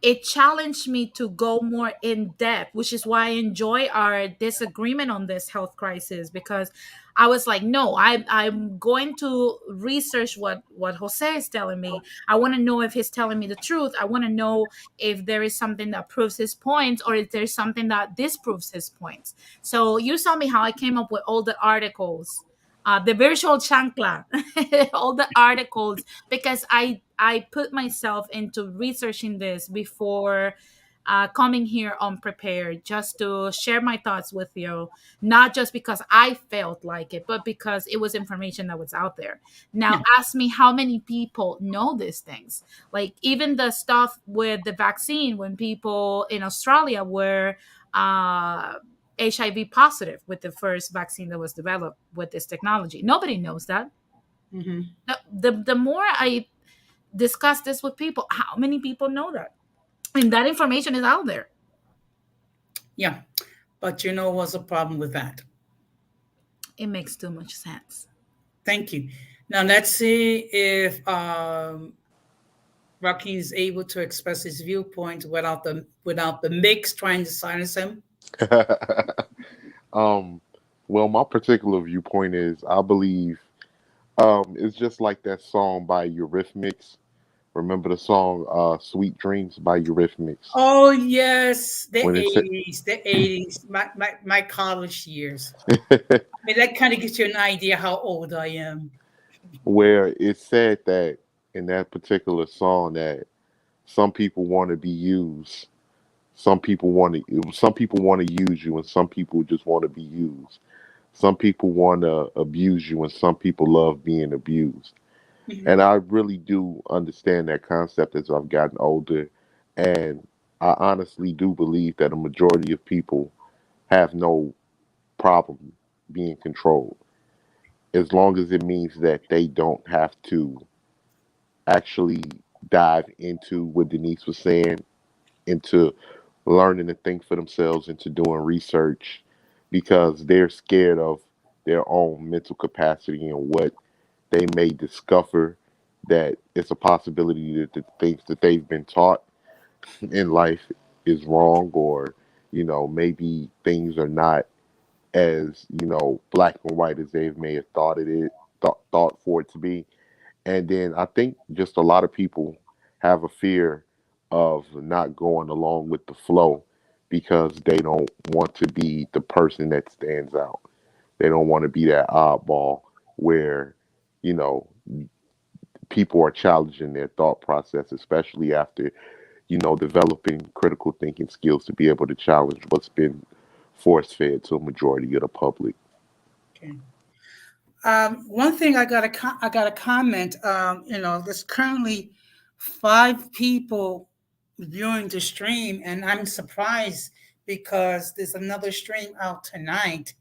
it challenged me to go more in depth, which is why I enjoy our disagreement on this health crisis, because I was like, no, I'm going to research what Jose is telling me. I want to know if he's telling me the truth. I want to know if there is something that proves his points, or if there's something that disproves his points. So you saw me how I came up with all the articles, the virtual chancla, all the articles, because I put myself into researching this before coming here unprepared, just to share my thoughts with you, not just because I felt like it, but because it was information that was out there. Now, ask me how many people know these things. Like even the stuff with the vaccine, when people in Australia were HIV positive with the first vaccine that was developed with this technology. Nobody knows that. Mm-hmm. The more I discuss this with people, how many people know that? And that information is out there. Yeah, but you know what's the problem with that? It makes too much sense. Thank you. Now let's see if Rocky is able to express his viewpoint without the mix trying to silence him. Well, my particular viewpoint is I believe It's just like that song by Eurythmics. Remember the song "Sweet Dreams" by Eurythmics? Oh yes, the When it's 80s, the 80s, my college years. I mean, that kind of gives you an idea how old I am. where it said that in that particular song that some people want to be used, some people want to use you, and some people just want to be used. Some people want to abuse you, and some people love being abused. And Mhm. I really do understand that concept as I've gotten older. And I honestly do believe that a majority of people have no problem being controlled as long as it means that they don't have to actually dive into what Denise was saying, into learning to think for themselves, into doing research, because they're scared of their own mental capacity and what they may discover that it's a possibility that the things that they've been taught in life is wrong, or maybe things are not as black and white as they may have thought for it to be. And then I think just a lot of people have a fear of not going along with the flow because they don't want to be the person that stands out. They don't want to be that oddball where you know people are challenging their thought process, especially after developing critical thinking skills to be able to challenge what's been force fed to a majority of the public. Okay. One thing I got to comment. There's currently 5 people viewing the stream, and I'm surprised because there's another stream out tonight.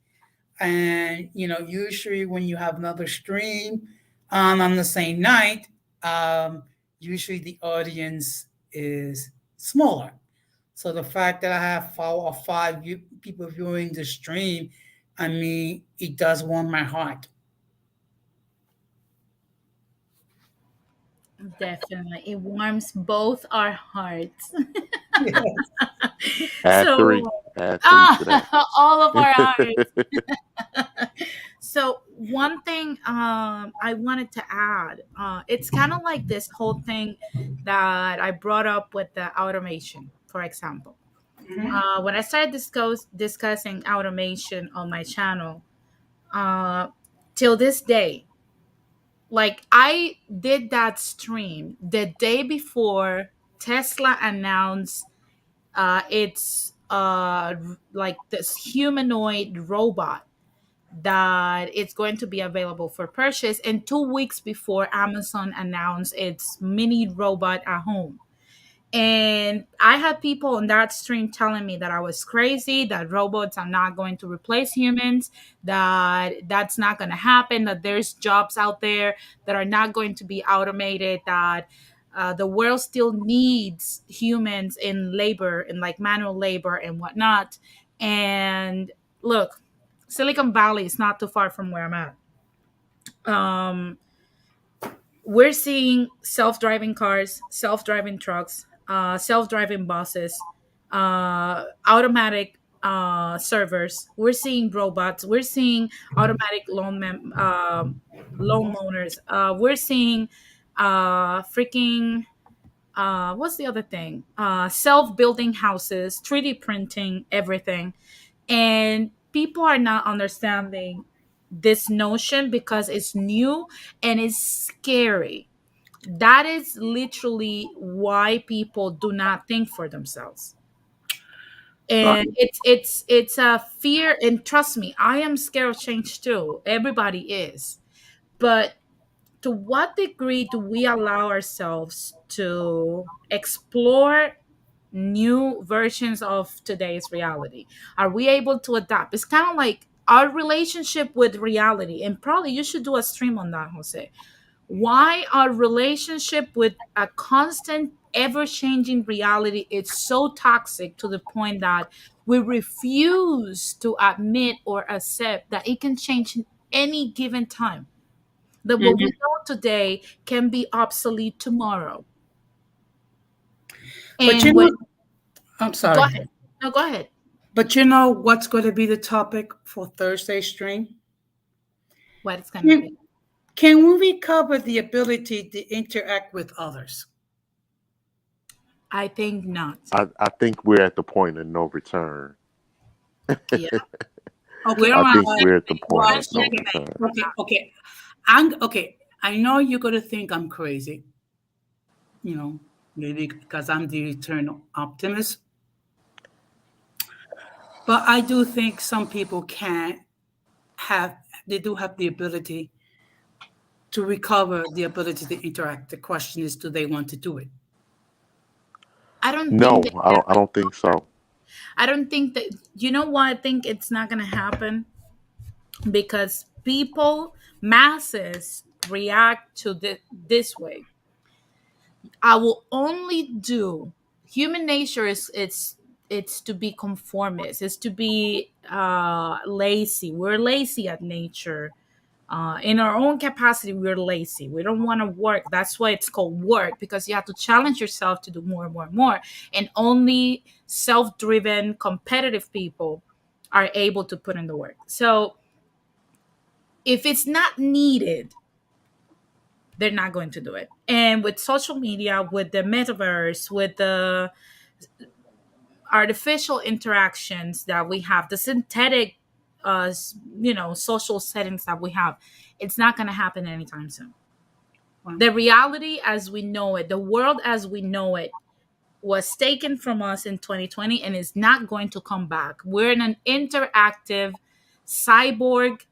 And usually when you have another stream on the same night, um, usually the audience is smaller. So the fact that I have 4 or 5 people viewing the stream, I mean, it does warm my heart. Definitely. It warms both our hearts. Yes. Add three, So, add three to all of our hearts. that. So one thing I wanted to add, it's kind of like this whole thing that I brought up with the automation, for example. Mhm. When I started discussing automation on my channel, uh, till this day, like I did that stream the day before Tesla announced it's like this humanoid robot that it's going to be available for purchase, and 2 weeks before Amazon announced its mini robot at home. And I had people on that stream telling me that I was crazy, that robots are not going to replace humans, that that's not going to happen, that there's jobs out there that are not going to be automated, that the world still needs humans in labor, in like manual labor and whatnot. And look, Silicon Valley is not too far from where I'm at. Um, we're seeing self-driving cars, self-driving trucks, self-driving buses, automatic servers. We're seeing robots. We're seeing automatic loan loaners. We're seeing freaking what's the other thing? Self-building houses, 3D printing, everything. And people are not understanding this notion because it's new and it's scary. That is literally why people do not think for themselves. Well, And it's a fear, and trust me, I am scared of change too. Everybody is. But to what degree do we allow ourselves to explore new versions of today's reality? Are we able to adapt? It's kind of like our relationship with reality, and probably you should do a stream on that, Jose. Why our relationship with a constant, ever changing reality is so toxic to the point that we refuse to admit or accept that it can change in any given time, that what we mhm. know today can be obsolete tomorrow. But And when I'm go sorry. ahead. No, go ahead. But you know what's going to be the topic for Thursday stream? What it's gonna Hu- be. Can we recover the ability to interact with others? I think not. I think we're at the point of no return. Yeah. Okay, We're I on think like we're at the point well, of no checkmate. return. okay. I'm okay. I know you're gonna think I'm crazy, maybe because I'm the eternal optimist. But I do think some people can have, they do have the ability to recover the ability to interact. The question is, do they want to do it? I don't think No, they I can. don't think so. I don't think that, you know why I think it's not going to happen? Because people, masses, react to this way. I will only do. Human nature is it's to be conformist. It's to be lazy. We're lazy at nature. In our own capacity, we're lazy. We don't want to work. That's why it's called work, because you have to challenge yourself to do more and more and more. And only self-driven, competitive people are able to put in the work. So if it's not needed, they're not going to do it. And with social media, with the metaverse, with the artificial interactions that we have, the synthetic, social settings that we have, it's not going to happen anytime soon. Well, The reality as we know it, the world as we know it, was taken from us in 2020 and is not going to come back. We're in an interactive cyborg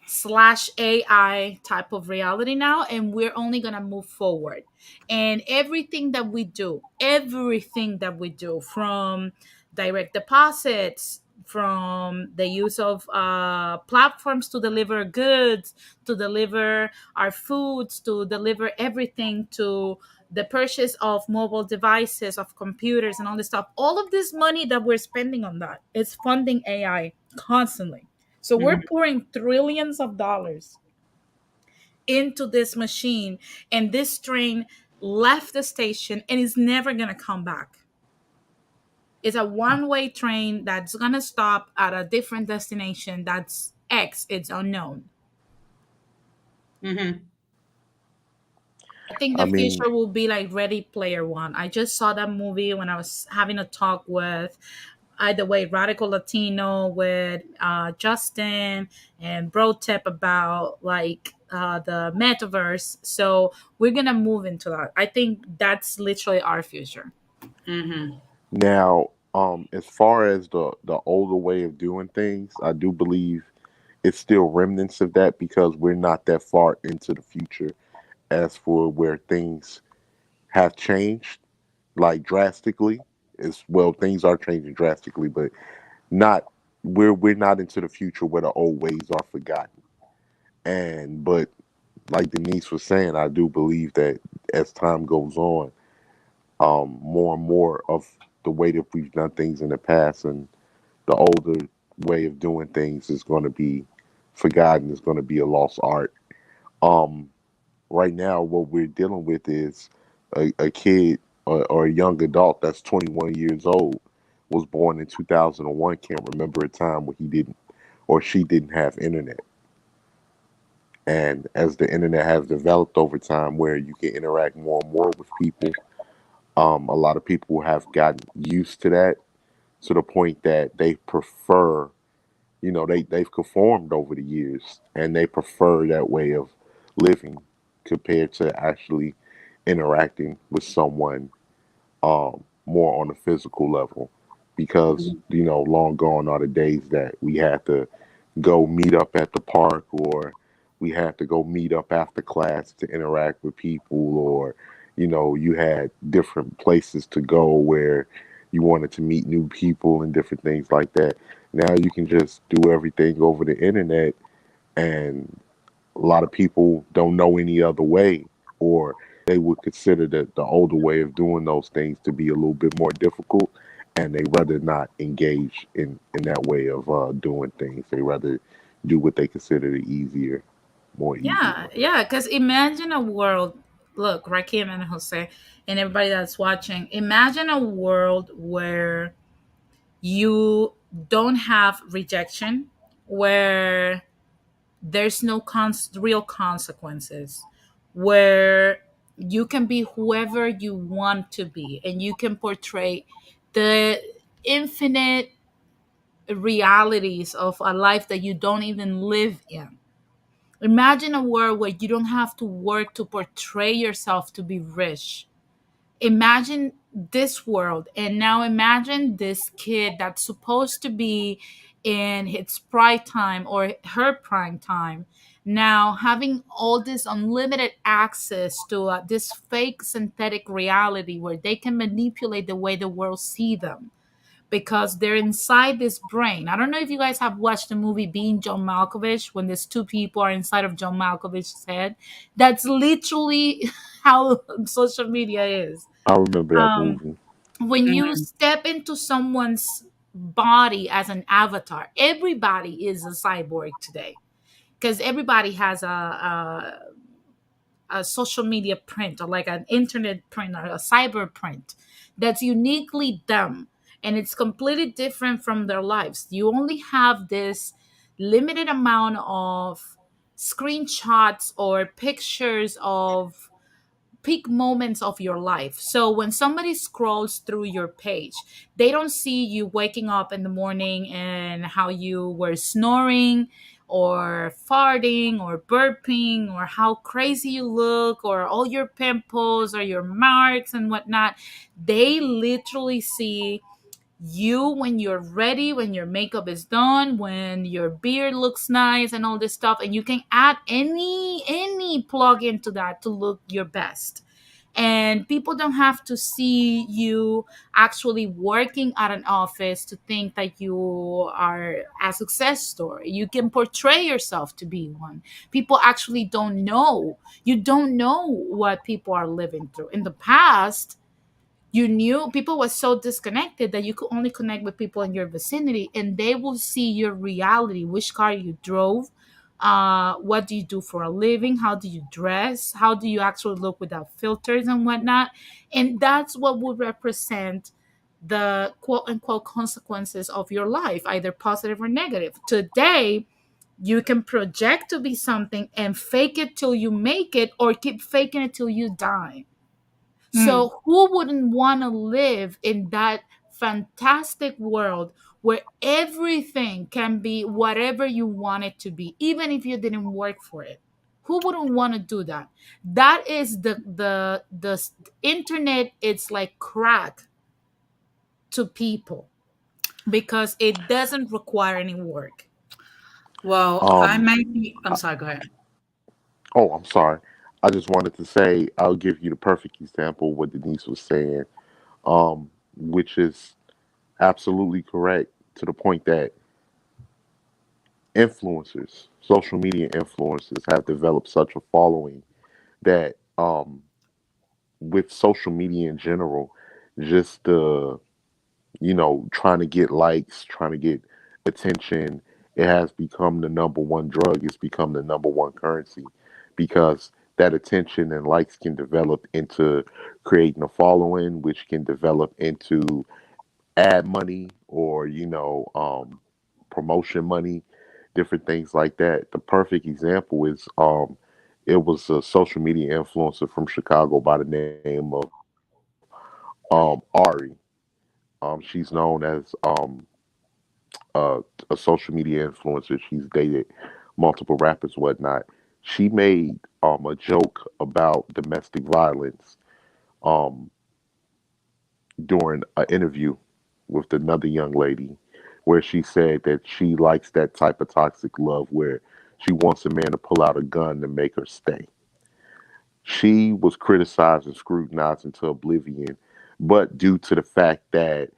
slash AI type of reality now, and we're only going to move forward. And everything that we do, from direct deposits, from the use of platforms to deliver goods, to deliver our foods, to deliver everything, to the purchase of mobile devices, of computers, and all this stuff. All of this money that we're spending on that is funding AI constantly. So we're mhm. pouring trillions of dollars into this machine, and this train left the station and is never going to come back. It's a one-way train that's going to stop at a different destination that's X, it's unknown. Mhm. I think I the mean, future will be like Ready Player One. I just saw that movie when I was having a talk with, either way, Radical Latino, with Justin and Bro Tip, about like the metaverse. So we're gonna move into that. I think that's literally our future. Mhm. now, as far as the older way of doing things, I do believe it's still remnants of that because we're not that far into the future as for where things have changed like drastically. As well, things are changing drastically, but not we're not into the future where the old ways are forgotten. And but like Denise was saying, I do believe that as time goes on, more and more of the way that we've done things in the past and the older way of doing things is going to be forgotten. Is going to be a lost art. Um, right now, what we're dealing with is a kid or a young adult that's 21 years old, was born in 2001, can't remember a time where he didn't or she didn't have internet. And as the internet has developed over time, where you can interact more and more with people, a lot of people have gotten used to that to the point that they prefer, they've conformed over the years and they prefer that way of living compared to actually interacting with someone more on a physical level. Because, long gone are the days that we had to go meet up at the park, or we had to go meet up after class to interact with people, or you had different places to go where you wanted to meet new people and different things like that. Now you can just do everything over the internet, and a lot of people don't know any other way, or they would consider the older way of doing those things to be a little bit more difficult, and they rather not engage in that way of doing things. They rather do what they consider the easier, more easier Yeah, way. yeah. Because imagine a world. Look, Rakim and Jose, and everybody that's watching. Imagine a world where you don't have rejection, where there's no real consequences, where you can be whoever you want to be and you can portray the infinite realities of a life that you don't even live in. Imagine a world where you don't have to work to portray yourself to be rich. Imagine this world, and now imagine this kid that's supposed to be in its prime time or her prime time, now having all this unlimited access to this fake synthetic reality where they can manipulate the way the world see them because they're inside this brain. I don't know if you guys have watched the movie Being John Malkovich, when these two people are inside of John Malkovich's head. That's literally how social media is. I remember that um, movie. when you Mhm. step into someone's body as an avatar, everybody is a cyborg today because everybody has a social media print or like an internet print or a cyber print that's uniquely them, and it's completely different from their lives. You only have this limited amount of screenshots or pictures of peak moments of your life. So when somebody scrolls through your page, they don't see you waking up in the morning and how you were snoring or farting or burping or how crazy you look or all your pimples or your marks and whatnot. They literally see you when you're ready, when your makeup is done, when your beard looks nice and all this stuff, and you can add any plug into that to look your best. And people don't have to see you actually working at an office to think that you are a success story. You can portray yourself to be one. People actually don't know. You don't know what people are living through. In the past, you knew people were so disconnected that you could only connect with people in your vicinity, and they will see your reality, which car you drove, what do you do for a living, how do you dress, how do you actually look without filters and whatnot. And that's what would represent the quote unquote consequences of your life, either positive or negative. Today you can project to be something and fake it till you make it, or keep faking it till you die. Mm. So, who wouldn't want to live in that fantastic world where everything can be whatever you want it to be, even if you didn't work for it? Who wouldn't want to do that? That is the internet. It's like crack to people because it doesn't require any work. Well, I Um, might be. I'm sorry. Go ahead. oh, I'm sorry. I just wanted to say I'll give you the perfect example of what Denise was saying, which is absolutely correct to the point that influencers, social media influencers, have developed such a following that with social media in general, just the trying to get likes, trying to get attention, it has become the number one drug. It's become the number one currency because that attention and likes can develop into creating a following, which can develop into ad money or promotion money, different things like that. The perfect example is it was a social media influencer from Chicago by the name of Ari. She's known as uh, a social media influencer. She's dated multiple rappers, whatnot. She made a joke about domestic violence um, during an interview with another young lady, where she said that she likes that type of toxic love where she wants a man to pull out a gun to make her stay. She was criticized and scrutinized into oblivion, but due to the fact that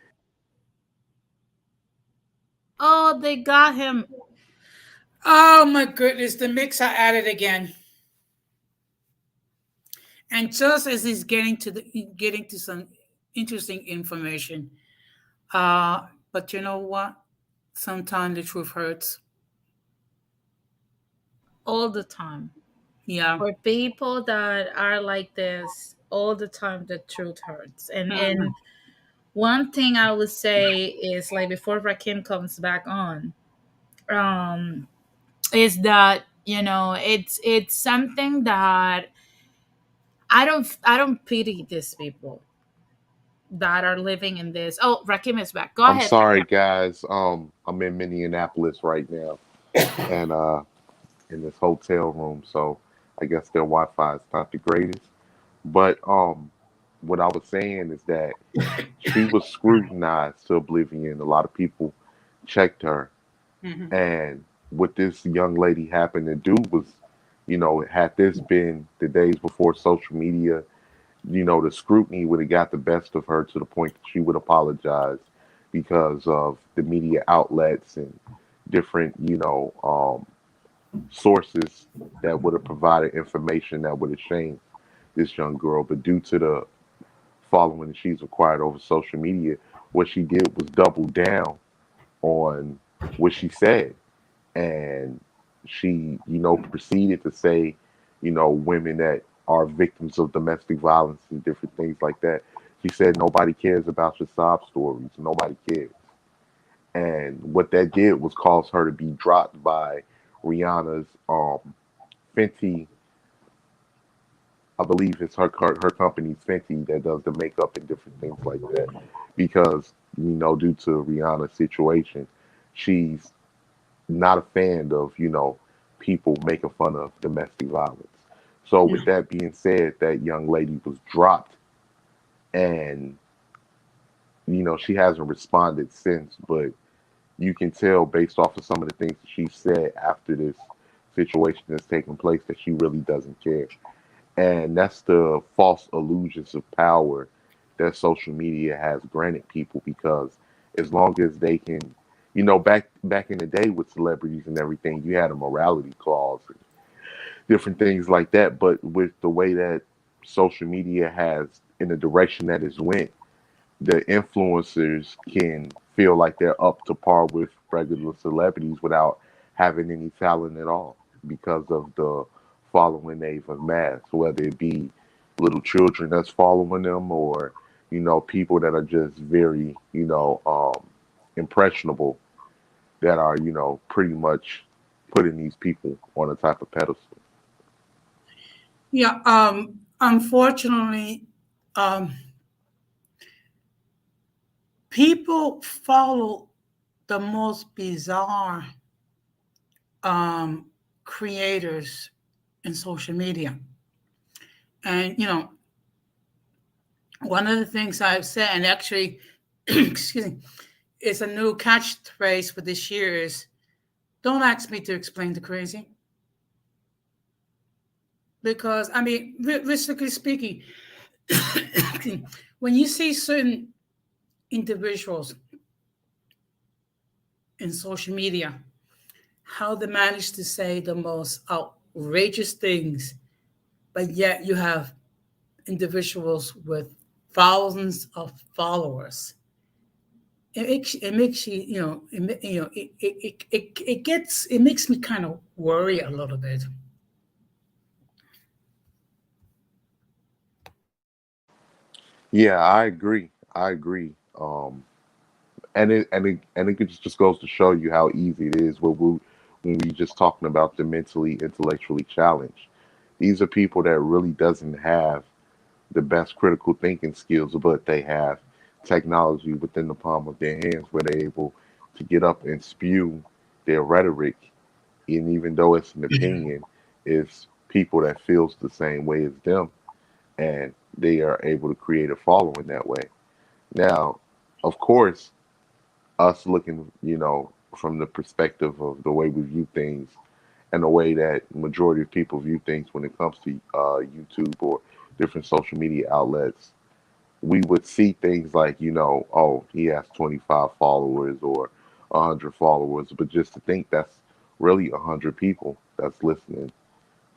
Oh, they got him. Oh my goodness, the mixer at it again. And just as he's getting to some interesting information, but you know what? Sometimes the truth hurts. All the time. Yeah. For people that are like this all the time, the truth hurts. And Mhm. one thing I would say is, like, before Rakim comes back on, is that You know, it's something that I don't pity these people that are living in this. Oh, Rakim is back. Go I'm ahead, sorry, Rakim. guys. I'm in Minneapolis right now, and in this hotel room, so I guess their Wi-Fi is not the greatest. But what I was saying is that she was scrutinized to oblivion. A lot of people checked her, Mhm. and what this young lady happened to do was, had this been the days before social media, the scrutiny would have got the best of her to the point that she would apologize because of the media outlets and different, sources that would have provided information that would have shamed this young girl. But due to the following that she's acquired over social media, what she did was double down on what she said. And she, proceeded to say, women that are victims of domestic violence and different things like that. She said, nobody cares about your sob stories. Nobody cares. And what that did was cause her to be dropped by Rihanna's Fenty. I believe it's her company Fenty that does the makeup and different things like that. Because, due to Rihanna's situation, she's not a fan of, people making fun of domestic violence. So Yeah. with that being said, that young lady was dropped, and she hasn't responded since, but you can tell based off of some of the things that she said after this situation that's taken place that she really doesn't care. And that's the false illusions of power that social media has granted people, because as long as they can, back in the day with celebrities and everything, you had a morality clause and different things like that. But with the way that social media has, in the direction that it's went, the influencers can feel like they're up to par with regular celebrities without having any talent at all because of the following they've amassed, whether it be little children that's following them or, people that are just very, impressionable that are, pretty much putting these people on a type of pedestal. Yeah. Unfortunately, um, people follow the most bizarre um, creators in social media. And, one of the things I've said, and actually, excuse me, it's a new catchphrase for this year is don't ask me to explain the crazy. Because, I mean, realistically speaking, when you see certain individuals in social media, how they manage to say the most outrageous things, but yet you have individuals with thousands of followers. It makes you, it makes me kind of worry a little bit. Yeah, I agree. I agree. And it just goes to show you how easy it is when we just talking about the mentally intellectually challenged. These are people that really doesn't have the best critical thinking skills, but they have technology within the palm of their hands where they're able to get up and spew their rhetoric. And even though it's an opinion, it's people that feels the same way as them, and they are able to create a following that way. Now, of course, us looking, from the perspective of the way we view things and the way that majority of people view things when it comes to YouTube or different social media outlets, we would see things like, oh, he has 25 followers or 100 followers, but just to think that's really 100 people that's listening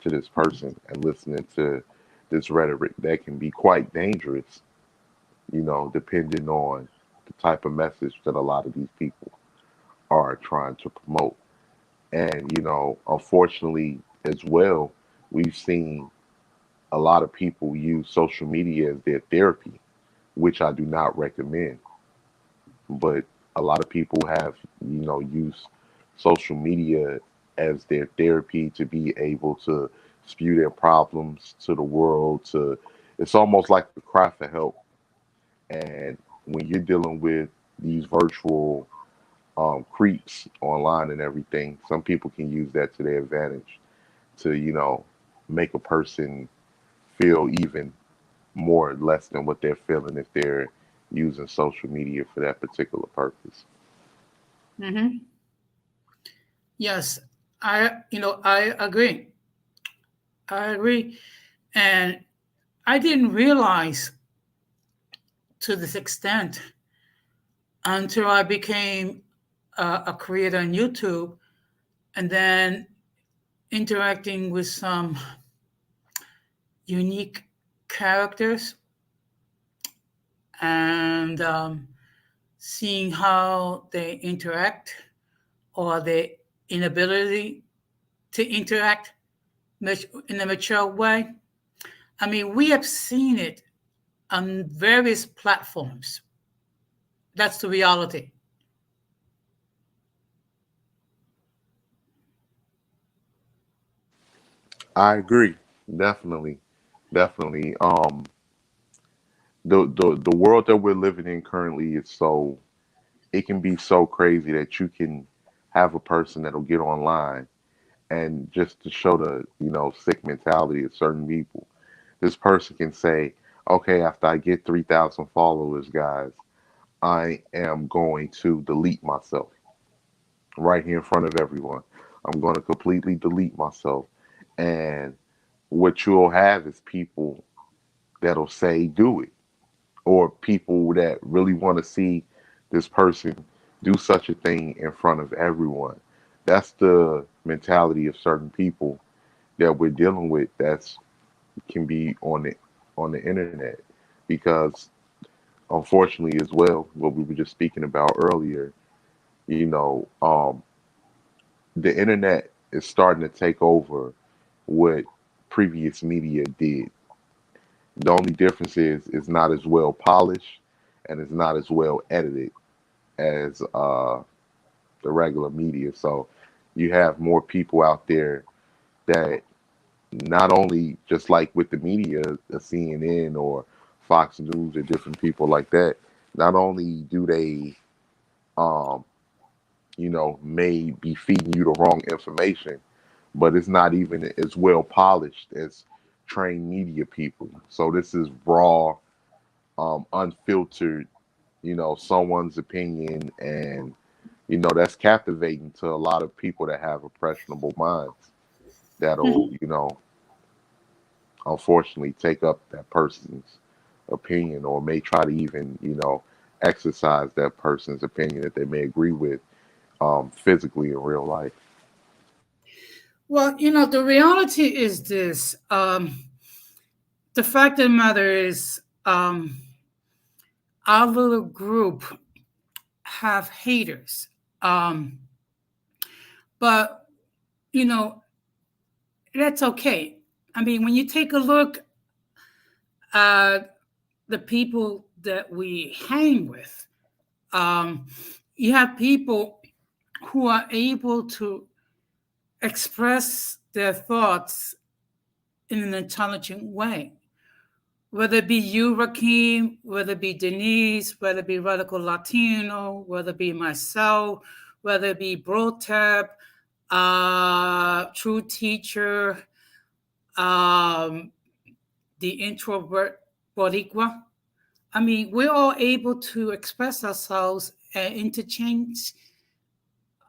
to this person and listening to this rhetoric that can be quite dangerous, depending on the type of message that a lot of these people are trying to promote. And, unfortunately, as well, we've seen a lot of people use social media as their therapy, which I do not recommend. But a lot of people have, used social media as their therapy, to be able to spew their problems to the world. To It's almost like a cry for help. And when you're dealing with these virtual creeps online and everything, some people can use that to their advantage to, make a person feel even more or less than what they're feeling if they're using social media for that particular purpose. Hmm. Yes, I agree. I agree, and I didn't realize to this extent until I became a creator on YouTube, and then interacting with some unique characters and seeing how they interact or their inability to interact in a mature way. I mean, we have seen it on various platforms. That's the reality. I agree. Definitely. Definitely. The world that we're living in currently is so, it can be so crazy that you can have a person that'll get online and just to show the, sick mentality of certain people. This person can say, okay, after I get 3,000 followers, guys, I am going to delete myself right here in front of everyone. I'm going to completely delete myself. And what you'll have is people that'll say, do it, or people that really want to see this person do such a thing in front of everyone. That's the mentality of certain people that we're dealing with. That's can be on the internet, because unfortunately as well, what we were just speaking about earlier, you know, the internet is starting to take over what previous media did. The only difference is it's not as well polished and it's not as well edited as the regular media. So you have more people out there that not only, just like with the media, the CNN or Fox News or different people like that, not only do they, um, may be feeding you the wrong information, but it's not even as well polished as trained media people. So this is raw, unfiltered, someone's opinion, and that's captivating to a lot of people that have impressionable minds. That'll, Mhm. unfortunately take up that person's opinion, or may try to even, exercise that person's opinion that they may agree with, physically in real life. Well, the reality is this. The fact of the matter is, our little group have haters. Um, but, you know, that's okay. I mean, when you take a look at the people that we hang with, um, you have people who are able to express their thoughts in an intelligent way. Whether it be you, Rakeem, whether it be Denise, whether it be Radical Latino, whether it be myself, whether it be Brotep, True Teacher, um, the introvert Boricua. I mean, we're all able to express ourselves and interchange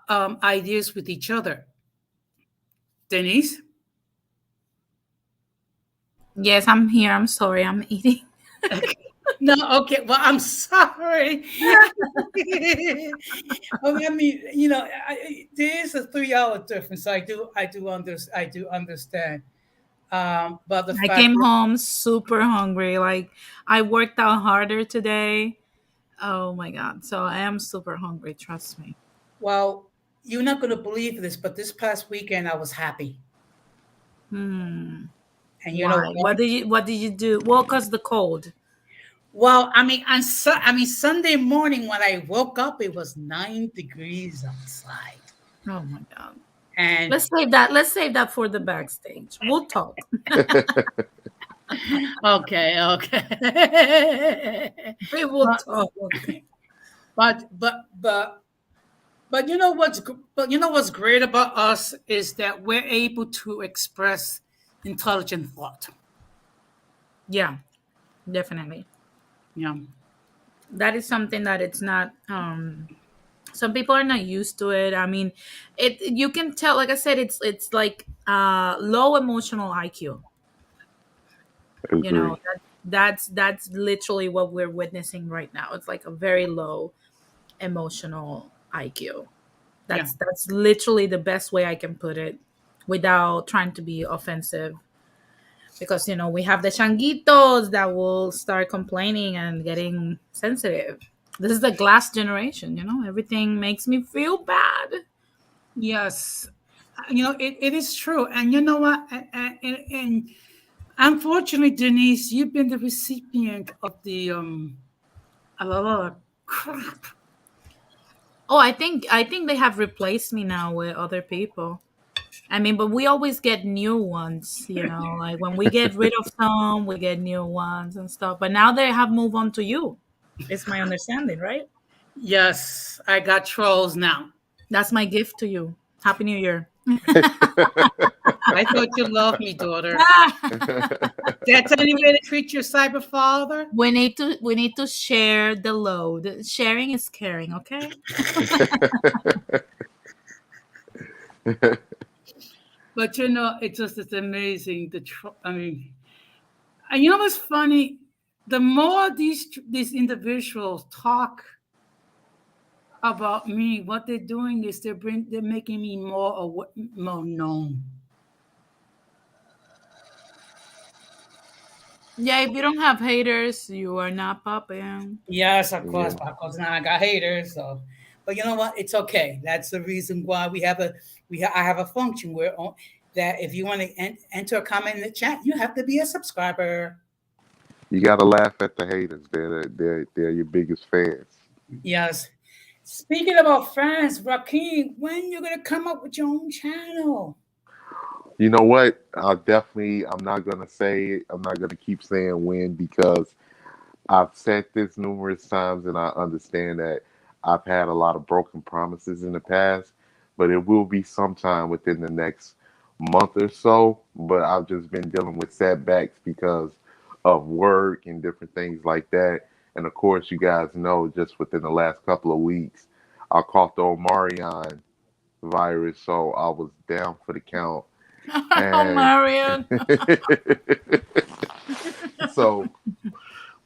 ideas with each other. Denise? Yes, I'm here. I'm sorry. I'm eating. Okay. No, okay. Well, I'm sorry. I mean, there is a 3 hour difference. I do understand. But the I fact came that, home super hungry. Like I worked out harder today. Oh my god. So I am super hungry, trust me. well, you're not going to believe this, but this past weekend I was happy, Hmm. and you know Why? why? What did you do? Well, cause the cold. Well, I mean, Sunday morning when I woke up, it was 9 degrees outside. Oh my god. And Let's save that. Let's save that for the backstage. We'll talk. okay, okay. We will but, talk. but but but but you know what's great about us is that we're able to express intelligent thought. Yeah, definitely. Yeah. That is something that it's not. Some people are not used to it. I mean, it. You can tell. Like I said, it's like low emotional IQ. You know, Agree. that's literally what we're witnessing right now. It's like a very low emotional IQ. Yeah. That's literally the best way I can put it without trying to be offensive. Because we have the changuitos that will start complaining and getting sensitive. This is the glass generation. Everything makes me feel bad. Yes. It is true. And you know what? And unfortunately, Denise, you've been the recipient of the a lot of crap. Oh, I think they have replaced me now with other people. I mean, but we always get new ones, like when we get rid of some, we get new ones and stuff. But now they have moved on to you. It's my understanding, right? Yes, I got trolls now. That's my gift to you. Happy New Year. I thought you loved me, daughter. That's any way to treat your cyber father? We need to share the load. Sharing is caring, okay? But it's amazing. I mean, and you know what's funny? The more these individuals talk about me, what they're doing is they're making me more known. Yeah, if you don't have haters, you are not popping. Yes, of course, Yeah. because now I got haters. So, but you know what? It's okay. That's the reason why I have a function that if you want to enter a comment in the chat, you have to be a subscriber. You gotta laugh at the haters. They're your biggest fans. Yes. Speaking about fans, Rakeem, when you gonna come up with your own channel? You know what? I'm not gonna say it. I'm not gonna keep saying when because I've said this numerous times and I understand that I've had a lot of broken promises in the past, but it will be sometime within the next month or so. But I've just been dealing with setbacks because of work and different things like that. And of course, you guys know just within the last couple of weeks, I caught the Omarion virus, so I was down for the count. Oh, And Marion. so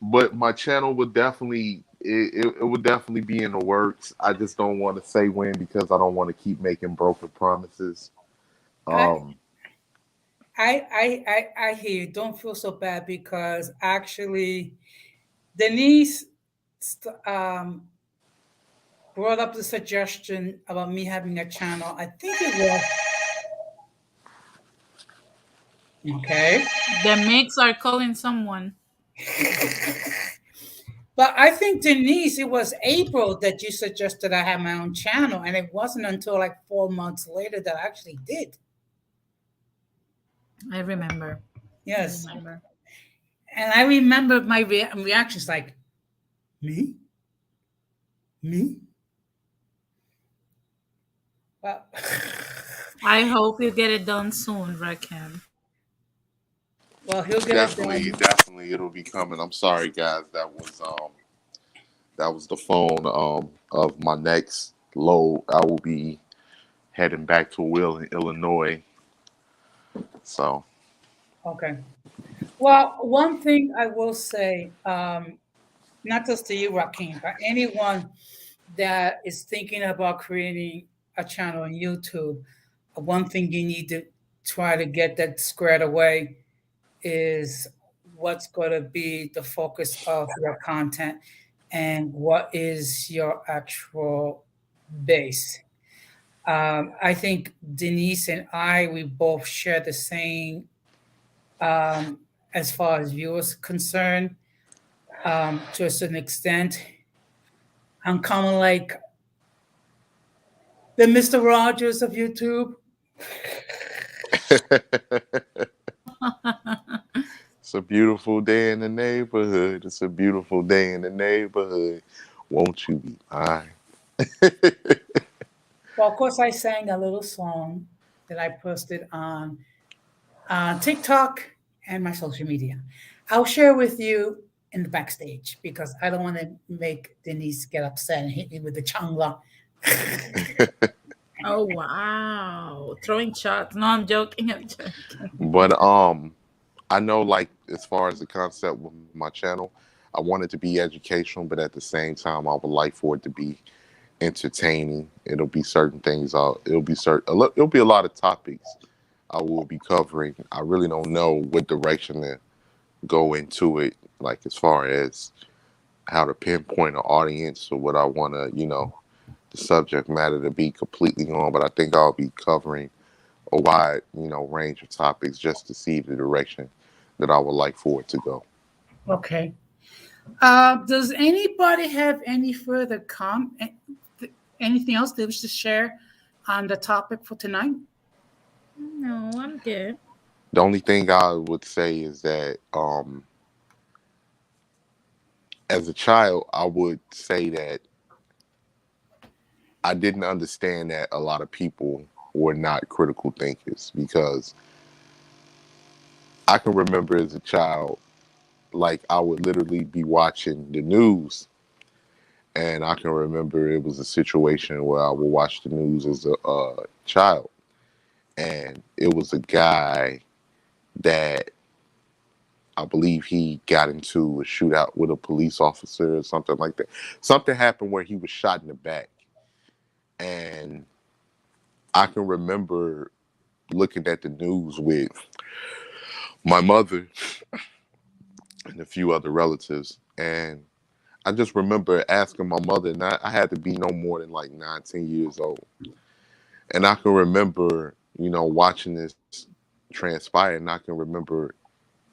but my channel would definitely it would definitely be in the works. I just don't want to say when because I don't want to keep making broken promises. I Um, I hear you. Don't feel so bad because actually Denise um, brought up the suggestion about me having a channel. I think it was okay. The mix are calling someone. But I think Denise, it was April that you suggested I have my own channel, and it wasn't until like 4 months later that I actually did. I remember. I Yes, remember. and I remember my reactions like, me, me. Well, I hope you get it done soon, Rakim. well, he'll get it definitely, done. definitely, it'll be coming. I'm sorry, guys. That was the phone of my next load. I will be heading back to Will in Illinois. So Okay. Well, one thing I will say, not just to you, Rakim, but anyone that is thinking about creating a channel on YouTube, one thing you need to try to get that squared away is what's going to be the focus of your content and what is your actual base. I think Denise and we both share the same as far as viewers concerned, to a certain extent. I'm kind of like the Mr. Rogers of YouTube. It's a beautiful day in the neighborhood. It's a beautiful day in the neighborhood. Won't you be mine? Well, of course, I sang a little song that I posted on TikTok and my social media. I'll share with you in the backstage because I don't want to make Denise get upset and hit me with the changla. Oh wow, throwing shots. No, I'm joking. I'm joking. But I know, like, as far as the concept with my channel, I want it to be educational, but at the same time, I would like for it to be entertaining. It'll be certain things. It'll be a lot of topics I will be covering. I really don't know what direction to go into it, like as far as how to pinpoint an audience or what I want to, the subject matter to be completely on. But I think I'll be covering a wide, range of topics just to see the direction that I would like for it to go. Okay. Does anybody have any further anything else they wish to share on the topic for tonight? No, I'm good. The only thing I would say is that as a child, I would say that I didn't understand that a lot of people were not critical thinkers, because I can remember as a child, like, I would literally be watching the news, and I can remember it was a situation where I would watch the news as a child, and it was a guy that I believe he got into a shootout with a police officer or something like that. Something happened where he was shot in the back. And I can remember looking at the news with my mother and a few other relatives. And I just remember asking my mother, and I had to be no more than like 19 years old. And I can remember, watching this transpire, and I can remember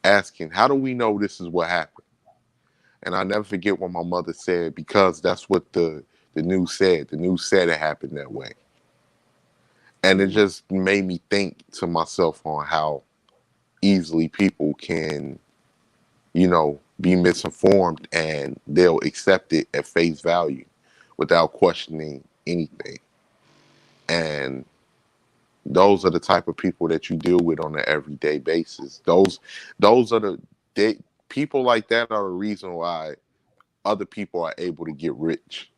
asking, how do we know this is what happened? And I never forget what my mother said, because that's what the news said. The news said it happened that way. And it just made me think to myself on how easily people can, be misinformed, and they'll accept it at face value without questioning anything. And those are the type of people that you deal with on an everyday basis. Those are people like that are the reason why other people are able to get rich,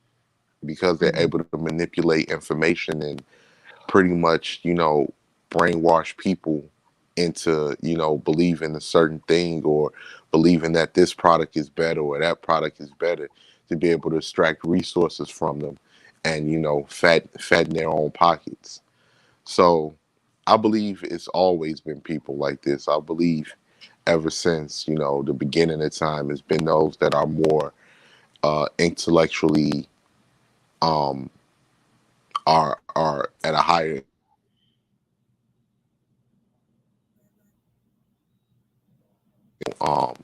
because they're able to manipulate information and pretty much, brainwash people into, believing a certain thing, or believing that this product is better or that product is better, to be able to extract resources from them and, fatten their own pockets. So I believe it's always been people like this. I believe ever since, the beginning of time, it's been those that are more intellectually are at a higher um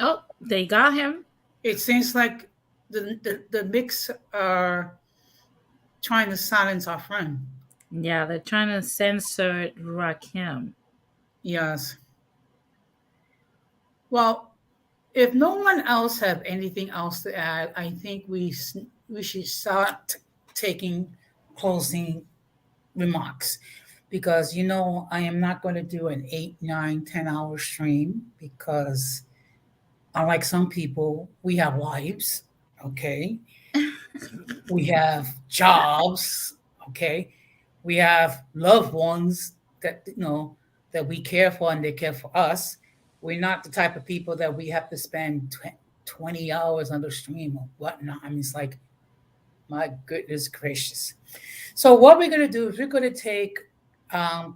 Oh, they got him. It seems like the mix are trying to silence our friend. Yeah, they're trying to censor Rakim. Yes. Well, if no one else have anything else to add, I think we should start taking closing remarks, because I am not going to do an 8, 9, 10 hour stream, because unlike some people, we have lives. Okay, we have jobs. Okay, we have loved ones that that we care for, and they care for us. We're not the type of people that we have to spend 20 hours on the stream or whatnot. I mean, it's like, my goodness gracious. So what we're going to do is we're going to take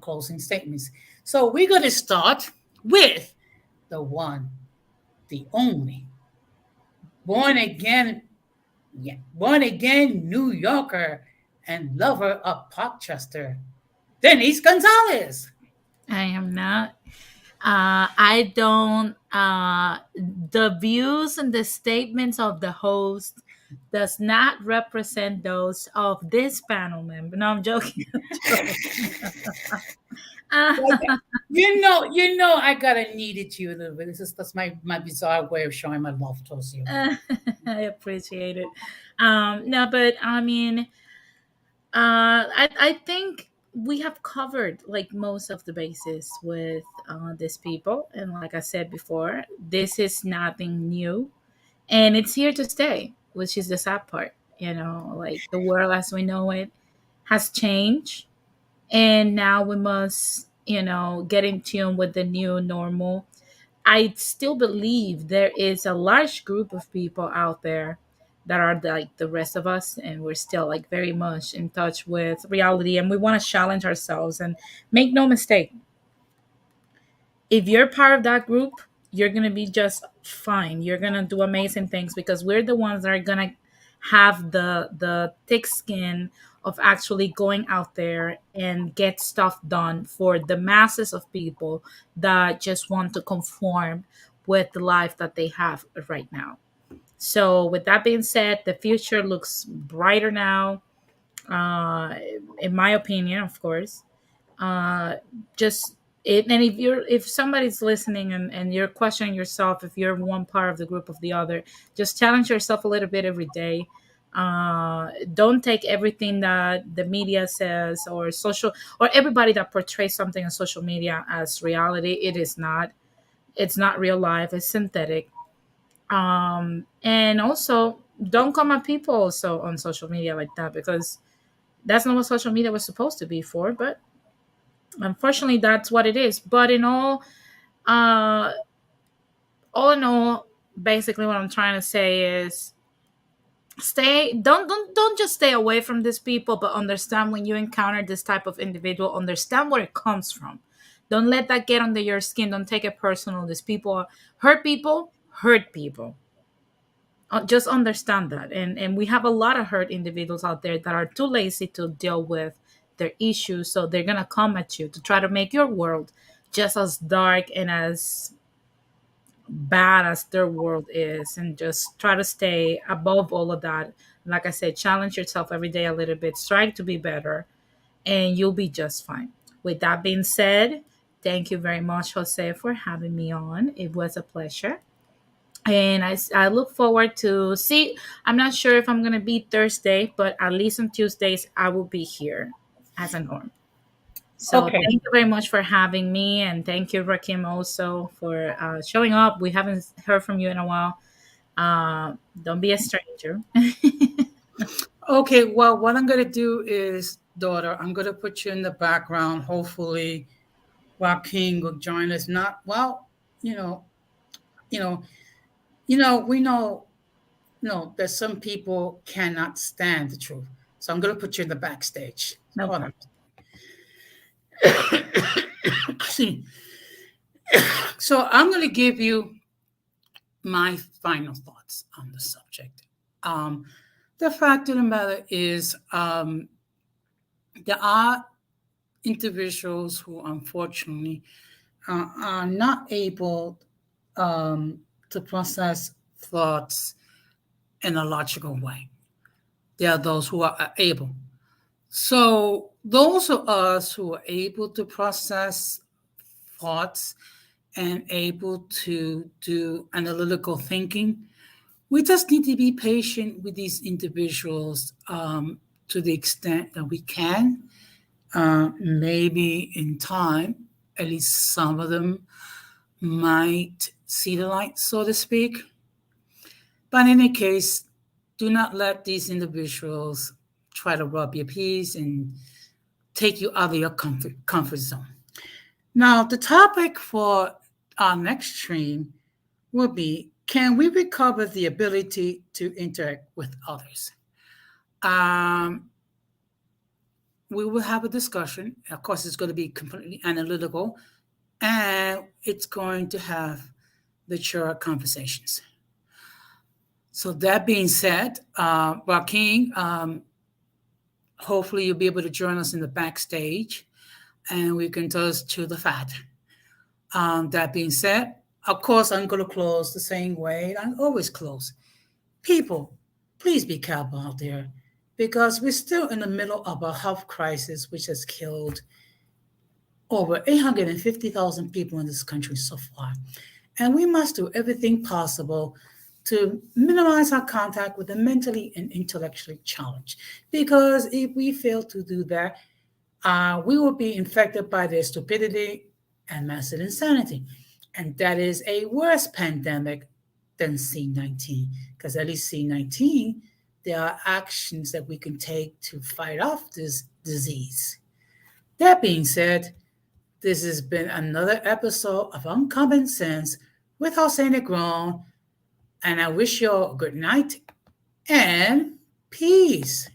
closing statements. So we're going to start with the one, the only, born again, yeah, born again New Yorker and lover of Parkchester, Denise Gonzalez. I am not. I don't. The views and the statements of the host does not represent those of this panel member. No, I'm joking. You know, I gotta need it to you a little bit. That's my bizarre way of showing my love towards you. I appreciate it. No, but I mean, I think we have covered like most of the bases with these people, and like I said before, this is nothing new, and it's here to stay, which is the sad part. You know, like the world as we know it has changed, and now we must, you know, get in tune with the new normal. I still believe there is a large group of people out there that are like the rest of us, and we're still like very much in touch with reality, and we want to challenge ourselves. And make no mistake, if you're part of that group, you're gonna be just fine. You're gonna do amazing things because we're the ones that are gonna have the thick skin of actually going out there and get stuff done for the masses of people that just want to conform with the life that they have right now. So, with that being said, the future looks brighter now, uh, in my opinion, of course. uh just it, and if somebody's listening and you're questioning yourself if you're one part of the group of the other, just challenge yourself a little bit every day. Don't take everything that the media says or social or everybody that portrays something on social media as reality. It is not. It's not real life. It's synthetic. And also don't come at people also on social media like that, because that's not what social media was supposed to be for. But unfortunately that's what it is. But in uh all in all, basically what I'm trying to say is stay don't just stay away from these people, but understand when you encounter this type of individual, understand where it comes from. Don't let that get under your skin. Don't take it personal. These people hurt people. Just understand that. And we have a lot of hurt individuals out there that are too lazy to deal with their issues, so they're gonna come at you to try to make your world just as dark and as bad as their world is, and just try to stay above all of that. Like I said, challenge yourself every day a little bit, strive to be better, and you'll be just fine. With that being said, thank you very much, Jose, for having me on. It was a pleasure, and I look forward to see. I'm not sure if I'm gonna be Thursday, but at least on Tuesdays I will be here as a norm. So Okay. thank you very much for having me, and thank you, Rakim, also for showing up. We haven't heard from you in a while. Don't be a stranger. Okay, well, what I'm going to do is, daughter, I'm going to put you in the background. Hopefully, Joaquin will join us. Not well, you know, you know, we know, that some people cannot stand the truth. So I'm going to put you in the backstage. No Hold problem. on. See, so I'm going to give you my final thoughts on the subject. The fact of the matter is, there are individuals who unfortunately are not able to process thoughts in a logical way. There are those who are able. So those of us who are able to process thoughts and able to do analytical thinking, we just need to be patient with these individuals to the extent that we can. Maybe in time, at least some of them might see the light, so to speak. But in any case, do not let these individuals try to rub your peas and take you out of your comfort zone. Now, the topic for our next stream will be, can we recover the ability to interact with others? We will have a discussion. Of course, it's going to be completely analytical, and it's going to have mature conversations. So that being said, Joaquin, hopefully you'll be able to join us in the backstage, and we can toast to the fat. That being said, of course, I'm going to close the same way I always close. People, please be careful out there, because we're still in the middle of a health crisis which has killed over 850,000 people in this country so far. And we must do everything possible to minimize our contact with the mentally and intellectually challenged. Because if we fail to do that, we will be infected by their stupidity and massive insanity. And that is a worse pandemic than C19, because at least C19, there are actions that we can take to fight off this disease. That being said, this has been another episode of Uncommon Sense with Jose Negron, and I wish you all a good night and peace.